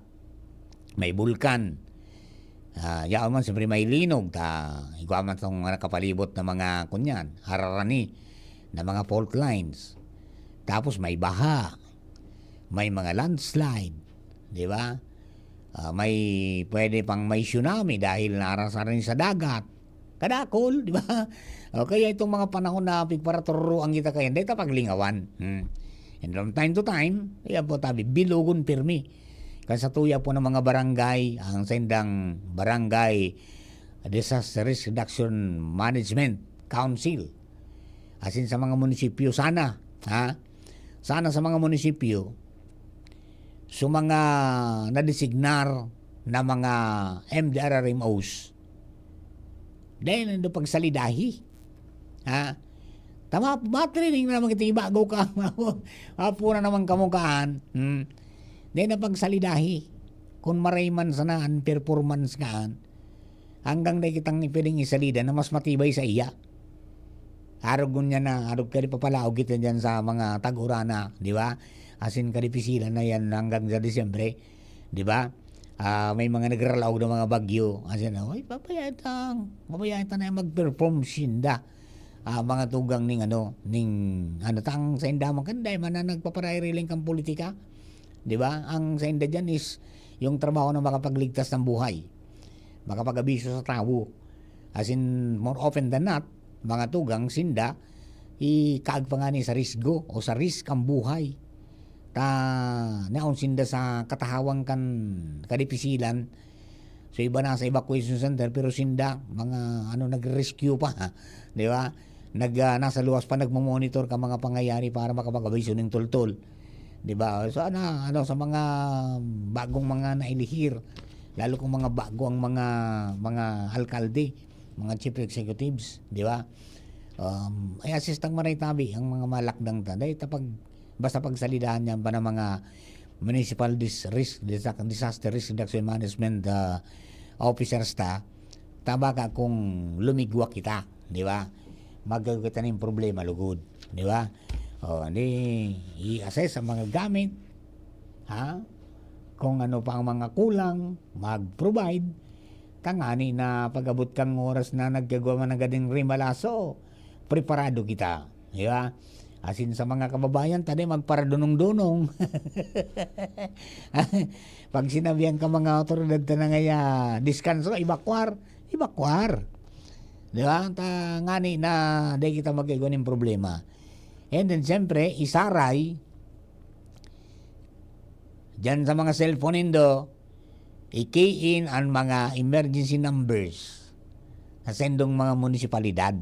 May bulkan. Yaon man siyempre may linog. Ikaw man itong nakapalibot na mga kunyan, hararani, na mga fault lines. Tapos may baha. May mga landslide. Di ba? Pwede pang may tsunami dahil narasarin sa dagat. Kadakol, di ba? Kaya itong mga panahon na pigparaturuan kita kayan, dahil paglingawan. And from time to time, kaya po tabi, bilugon pirmi. Kasi sa tuya po ng mga barangay, ang sendang Barangay Disaster Risk Reduction Management Council. Asin sa mga munisipyo sana, sana sa mga munisipyo, sa mga nadesignar na mga MDRRMOs, dahil nando pagsalidahi. Ha? Tama, matrining na naman kita ibago ka. Apo na naman kamukaan. Dahil na pagsalidahi. Kung marayman sanaan, performance kaan, hanggang dahil kitang pwedeng isalida na mas matibay sa iya. Arog niya na, arog ka rin papalaog kita dyan sa mga tag-urana, di ba? Asin kadipisilan na yan hanggang sa Disyembre, di ba? May mga nagralaog ng mga bagyo. Asin na, ay, papayatang na mag-perform sinda. Mga tugang ning tang sa indamang kanday, mana nagpaparayriling kang politika, di ba? Ang sa inda dyan is yung trabaho na makapagligtas ng buhay, makapag-abiso sa tao. Asin, more often than not, mga tugang sinda, ikaag pa nga ni sa risgo o sa risk ang buhay. Naon sinda sa katahawang kan kadipisilan. So iba na sa evacuation center, pero sinda, mga nag-rescue pa, di ba? Nasa luwas pa nagmo-monitor ka mga pangyayari para makapag-abiso ng tultol. Di ba? So sa mga bagong mga nailihir, lalo kung mga bago ang mga alkalde, mga chief executives, di ba? Ay assistang maraytabi ang mga malakdang dahil basta pagsalidahan niyan pa ng mga municipal disaster risk reduction management officers tabaga kung lumigwa kita, di ba? Magagawa kita ng problema lugod, di ba? I-assess ang mga gamit, kung ano pa ang mga kulang, mag-provide, tangani na pag-abot kang oras na naggagawa man ng gading rimalaso, preparado kita, di ba? Asin sa mga kababayan, tadi magparadunong-dunong. Pag sinabihan ka mga otoridad na ngaya, diskanso, ibakwar. Di ba? Ngani na di kita magagawa ng problema. And then, siyempre, isaray, dyan sa mga cellphone nindo, i-key in ang mga emergency numbers sa sendong mga munisipalidad.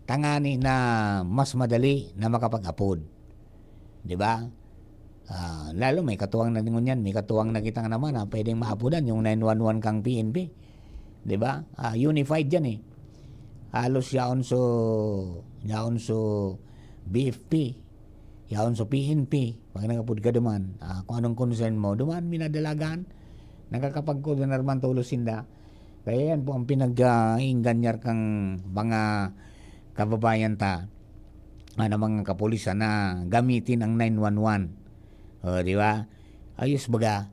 Tangani na mas madali na makapag-upload. Di ba? Lalo may katuwang na dingon yan, may katuwang na kita naman na pwedeng maapudan yung 911 kang PNP. Di ba? Unified yan eh. Halos yaon so BFP, yaon so PNP. Pag nagapod ka duman, kung anong concern mo, duman minadalagan, nakakapagko na naman tulos sinda. Kaya yan po ang pinag-inganyar kang mga kababayan mga kapulisan na gamitin ang 911. Di ba? Ayos baga.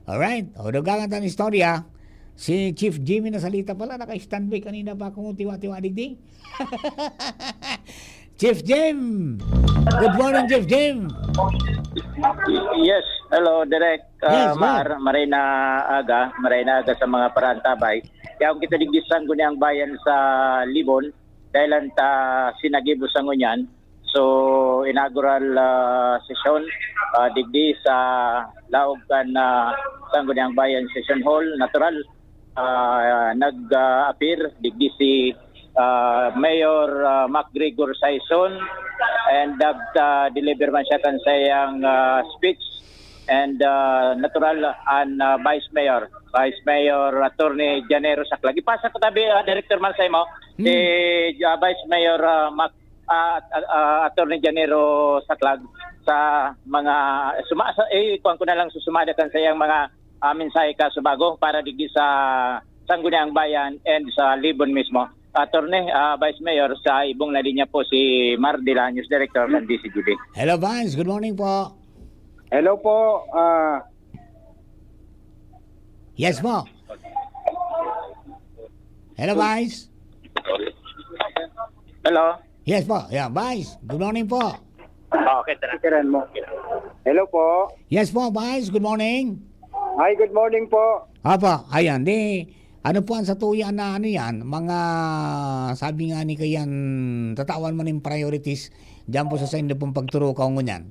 Alright, dagangan tan istorya. Si Chief Jimmy na salita pala, naka-standby kanina pa akong tiwa-tiwa digding. Chief Jim! Good morning, Chief Jim! Yes, hello, Direk. Yes, maray na aga sa mga parantabay. Kaya kung kita digdisan ko niyang bayan sa Libon, dahil sinagibo sa ngunyan. So, inaugural session, digdi sa Laog kan Sangguniang Bayan Session Hall, natural. Nag-appear digdi si Mayor MacGregor Saison and deliver man siya kan sayang speech and natural and Vice Mayor Attorney Janero Saclag. Ipasa ko tabi Director man sa mo si Vice Mayor Attorney Janero Saclag sa mga kuan ko na lang susumada kan sayang mga mensahe ka subago para digdi sa Sangguniang Bayan and sa Libon mismo. Attorney, Vice Mayor, sa ibong na linya po si Mardila, News Director ng DCGB. Hello, Vice. Good morning po. Hello po. Yes po. Hello, Vice. Hello. Yes po. Yeah, Vice. Good morning po. Okay, tara mo. Hello po. Yes po, Vice. Good morning. Hi, good morning po. Apa, ayan, ano po ang satuyan na yan, mga sabi nga ni kayan, tatawan mo ng priorities dyan po sa indo pong pagturo ka ngunyan.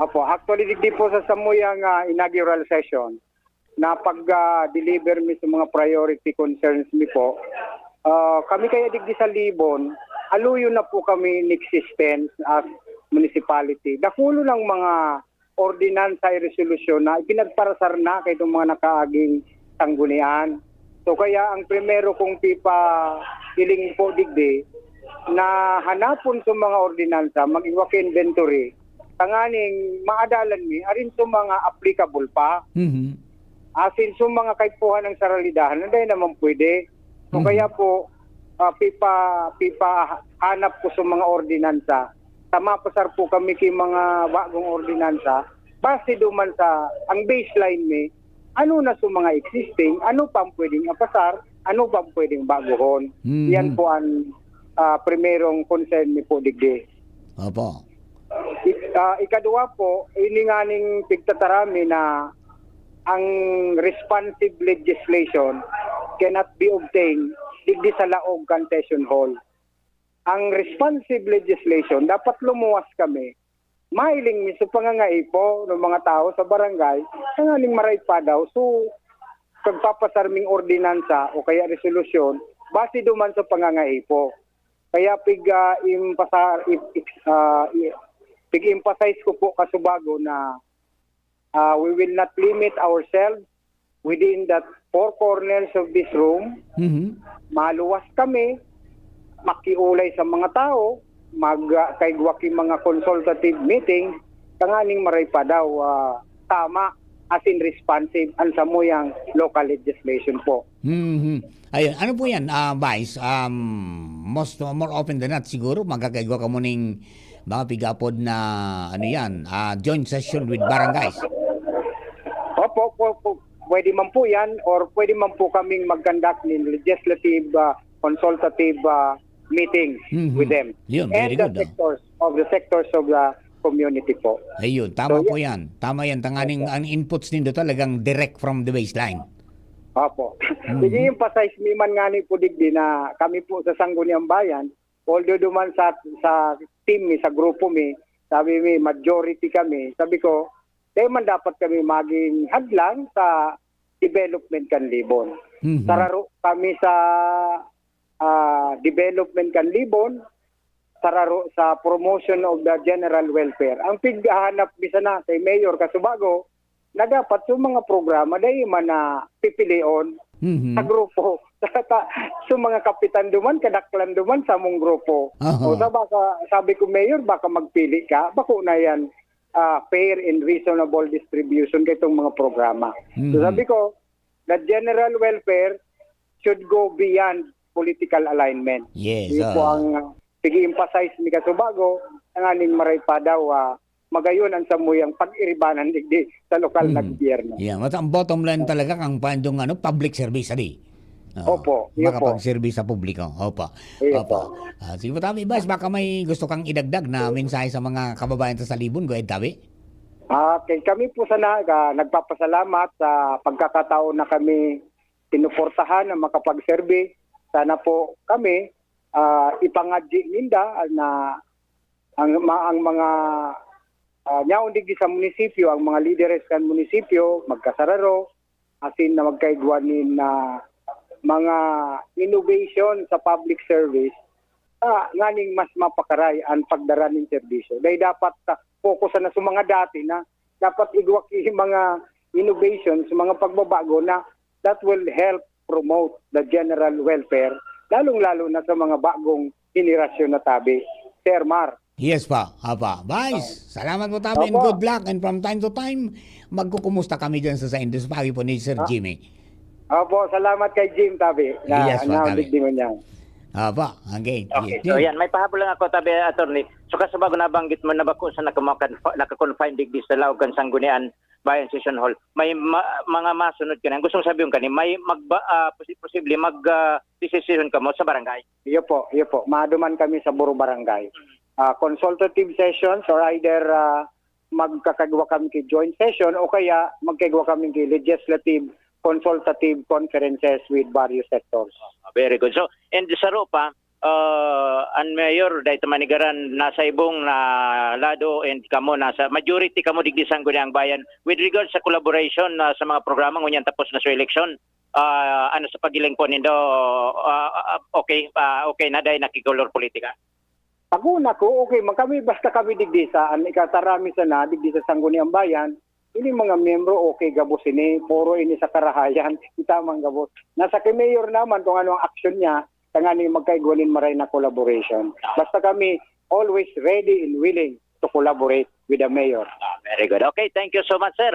Apo, actually digdi po sa samuyang inaugural session na pag-deliver mi sa mga priority concerns mi po, kami kaya digdi sa Libon, aluyo na po kami in existence as municipality. Dakulo ng mga ordinansa ay resolusyon na ipinagparasar na kay itong mga nakaaging sanggunian. So kaya ang primero kong pipa hiling po digdi na hanapon sa mga ordinansa, mag-iwak inventory, tanganing maadalan mi, arin sa mga applicable pa. Asin sa mga kaipuhan ng saralidahan, hindi naman pwede. So kaya po, pipa hanap ko sa mga ordinansa. Tama pasar po kami kay mga bagong ordinansa. Base duman sa, ang baseline mi, ano na sa mga existing, ano pang pwedeng apasar, ano pang pwedeng baguhon. Yan po ang primerong concern ni po digdi. Opo. Ikadua po, ininganing pigtatarami na ang responsive legislation cannot be obtained digdi sa laog concession hall. Ang responsive legislation, dapat lumuwas kami. Mailing mi sa pangangaipo ng mga tao sa barangay, nangaling maray pa daw. So, pagpapasarming ordinansa o kaya resolusyon, base duman sa pangangaipo. Kaya pig-emphasize ko po kasubago na we will not limit ourselves within that four corners of this room. Maluwas kami, makiulay sa mga tao, magkaigwaki mga consultative meeting, tanganing maray pa daw tama as in responsive ang samuyang local legislation po. Ayun, ano po yan, Vice? More often than not siguro, magkakaigwa ka mo ng mga pigapod na ano yan, joint session with barangays. Opo, pwede man po yan or pwede man po kaming mag-conduct ng legislative consultative meetings with them. Yun, and very good. the sectors of the community po. Ayun, tama po yan. Tama yan. Tanganing ang inputs nindo talagang direct from the baseline. Opo. Sige, emphasize mi man nga ni po digdi na kami po sa Sangguniang Bayan, although duman sa team mi, sa grupo mi, sabi mi, majority kami, sabi ko, dahil man dapat kami maging hadlang sa development kanlibon. Sararo kami sa development kanlibon, sararo sa promotion of the general welfare. Ang pighahanap bisa na kay Mayor Kasubago, na dapat sa mga programa dahil man na pipilion sa grupo. Sa mga kapitan duman, kadaklan duman sa mong grupo. O sa baka, sabi ko, Mayor, baka magpili ka, bako na yan fair and reasonable distribution kay itong mga programa. So sabi ko, the general welfare should go beyond political alignment. Yes. Hindi po ang pig-emphasize ni Kasubago, ang aning maray pa daw, magayon ang samuyang pag-iribanan digdi sa lokal na gobyerno. Yeah, ang bottom line talaga kang pandong public service adi. Opo, yun po. Makapag-service sa publiko. Opo. Opo. Sige po tabi, Bas, baka may gusto kang idagdag na mensahe sa mga kababayan sa Libon. Go ahead, tabi. Okay, kami po sana nagpapasalamat sa pagkakataon na kami tinuportahan na makapag-survey. Sana po kami ipangadji ninda na ang mga nyaon digdi sa munisipyo, ang mga lideres kan munisipyo, magkasararo, asin na magkaigwanin na mga innovation sa public service, nganing mas mapakaray ang pagdara ng serbisyo. Dahil dapat focus na sa mga dati na dapat igwaki mga innovation sa mga pagbabago na that will help promote the general welfare, lalong-lalo na sa mga bagong henerasyon na tabi. Sir Mar. Yes pa, Vice, salamat po tabi and good luck. And from time to time, magkukumusta kami dyan sa Indus Pagi po ni Sir Jimmy. Opo, salamat kay Jim tabi. Yes po, tabi. Okay, so yan, may pahabol lang ako tabi, attorney. So kasabago nabanggit mo na bako sa naka-confine digdi sa Laogan Sanggunian Bayan Session Hall, may mga masunod ka na. Gustong sabihin ka ni, may posible mag-decision ka mo sa barangay? Iyo po. Maduman kami sa Buro Barangay. Consultative sessions or either magkakagawa kami kay joint session o kaya magkagawa kami kay legislative consultative conferences with various sectors. Very good. So, and sa Ropa, ang mayor dahil manigaran nasa ibong na lado and kamo nasa majority kamo digdi Sangguniang Bayan with regards sa collaboration sa mga programa ngunyan tapos na sa election. ano sa pagiling po nindo okay na dahil nakikolor politika. Ako okay, kami basta kami digdi sa ikatarami sa na digdi sa Sangguniang Bayan, ini mga miyembro okay gabos ini, puro ini sa karahayan, itamang gabos. Nasa kay mayor naman kung ano ang action niya, tangani magkaiguanin maray na collaboration. Basta kami always ready and willing to collaborate with the mayor. Very good. Okay, thank you so much, sir.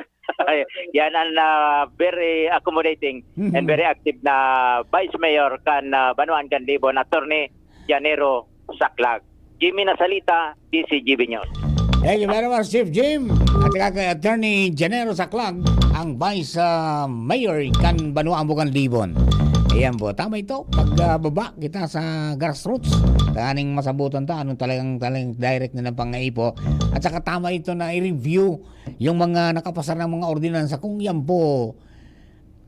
Yan ang very accommodating and very active na Vice Mayor kan Banuan Candibon, Attorney Janero Saclag. Jimmy Nasalita, DCGB News. Thank you very much, Chief Jim. At saka kay Attorney Janero Saclag, ang Vice Mayor kan Banuan Candibon. Ayan po, tama ito. Pagbaba kita sa grassroots, kaning masabutan ta, anong talagang direct na ng pangaipo. At saka tama ito na i-review yung mga nakapasar ng mga ordinansa kung yan po,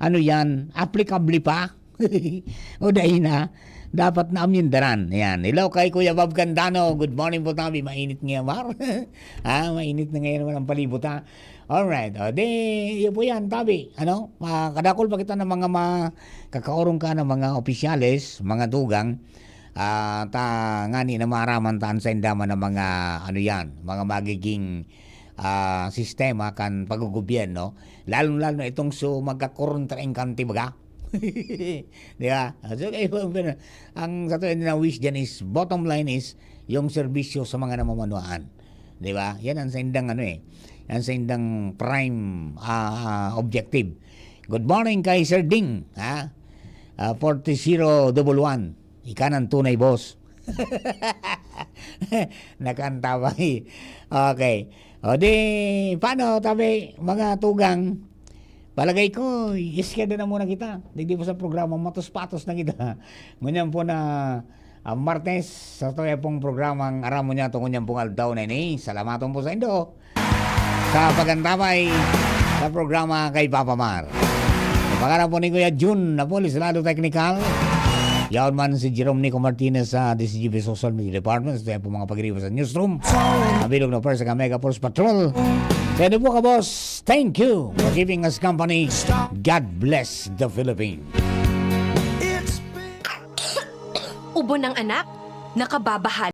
ano yan, applicable pa. O dahil na, dapat na amyendaran. Ayan. Hello kay Kuya Bob Candano. Good morning po tabi. Mainit ngayon, Mar. Mainit na ngayon naman ang palibot, ha? Alright. Yun po yan, tabi. Ano? Kadakol pa kita ng mga kakaurong ka ng mga opisyales, mga dugang, ngani na maraman taan sa indama ng mga, ano yan, mga magiging sistema kan pagugubyen, Lalo-lalo itong magkakurong traing kanti baga. Di ba? So, ang sa tuwin na wish dyan is, bottom line is, yung serbisyo sa mga namamanuan. Di ba? Yan ang sa indang yan sa indang prime objective. Good morning kay Sir Ding, 4011. Ika ng tunay, boss. Nakanta ba? Okay. O di, paano tabi, mga tugang? Palagay ko, iskeda na muna kita. Digdi po sa programa, matos-patos na kita. Ngunyan po na Martes, sa ito pong programang Aramon Nyato, ngunyan pong aldaw na ini. Salamaton po sa Indo. Sa pagantabay sa programa kay Papa Mar. Pangarap po ni Kuya Jun na po, Lislado Technical. Yaon man si Jerome Nico Martinez sa DCGB Social Media Department. Ito po mga pag-iriwa sa newsroom. Nabilog na po sa Mega Force Patrol. Pwede po ka, boss. Thank you for giving us company. God bless the Philippines. Ubo ng anak? Nakababahal.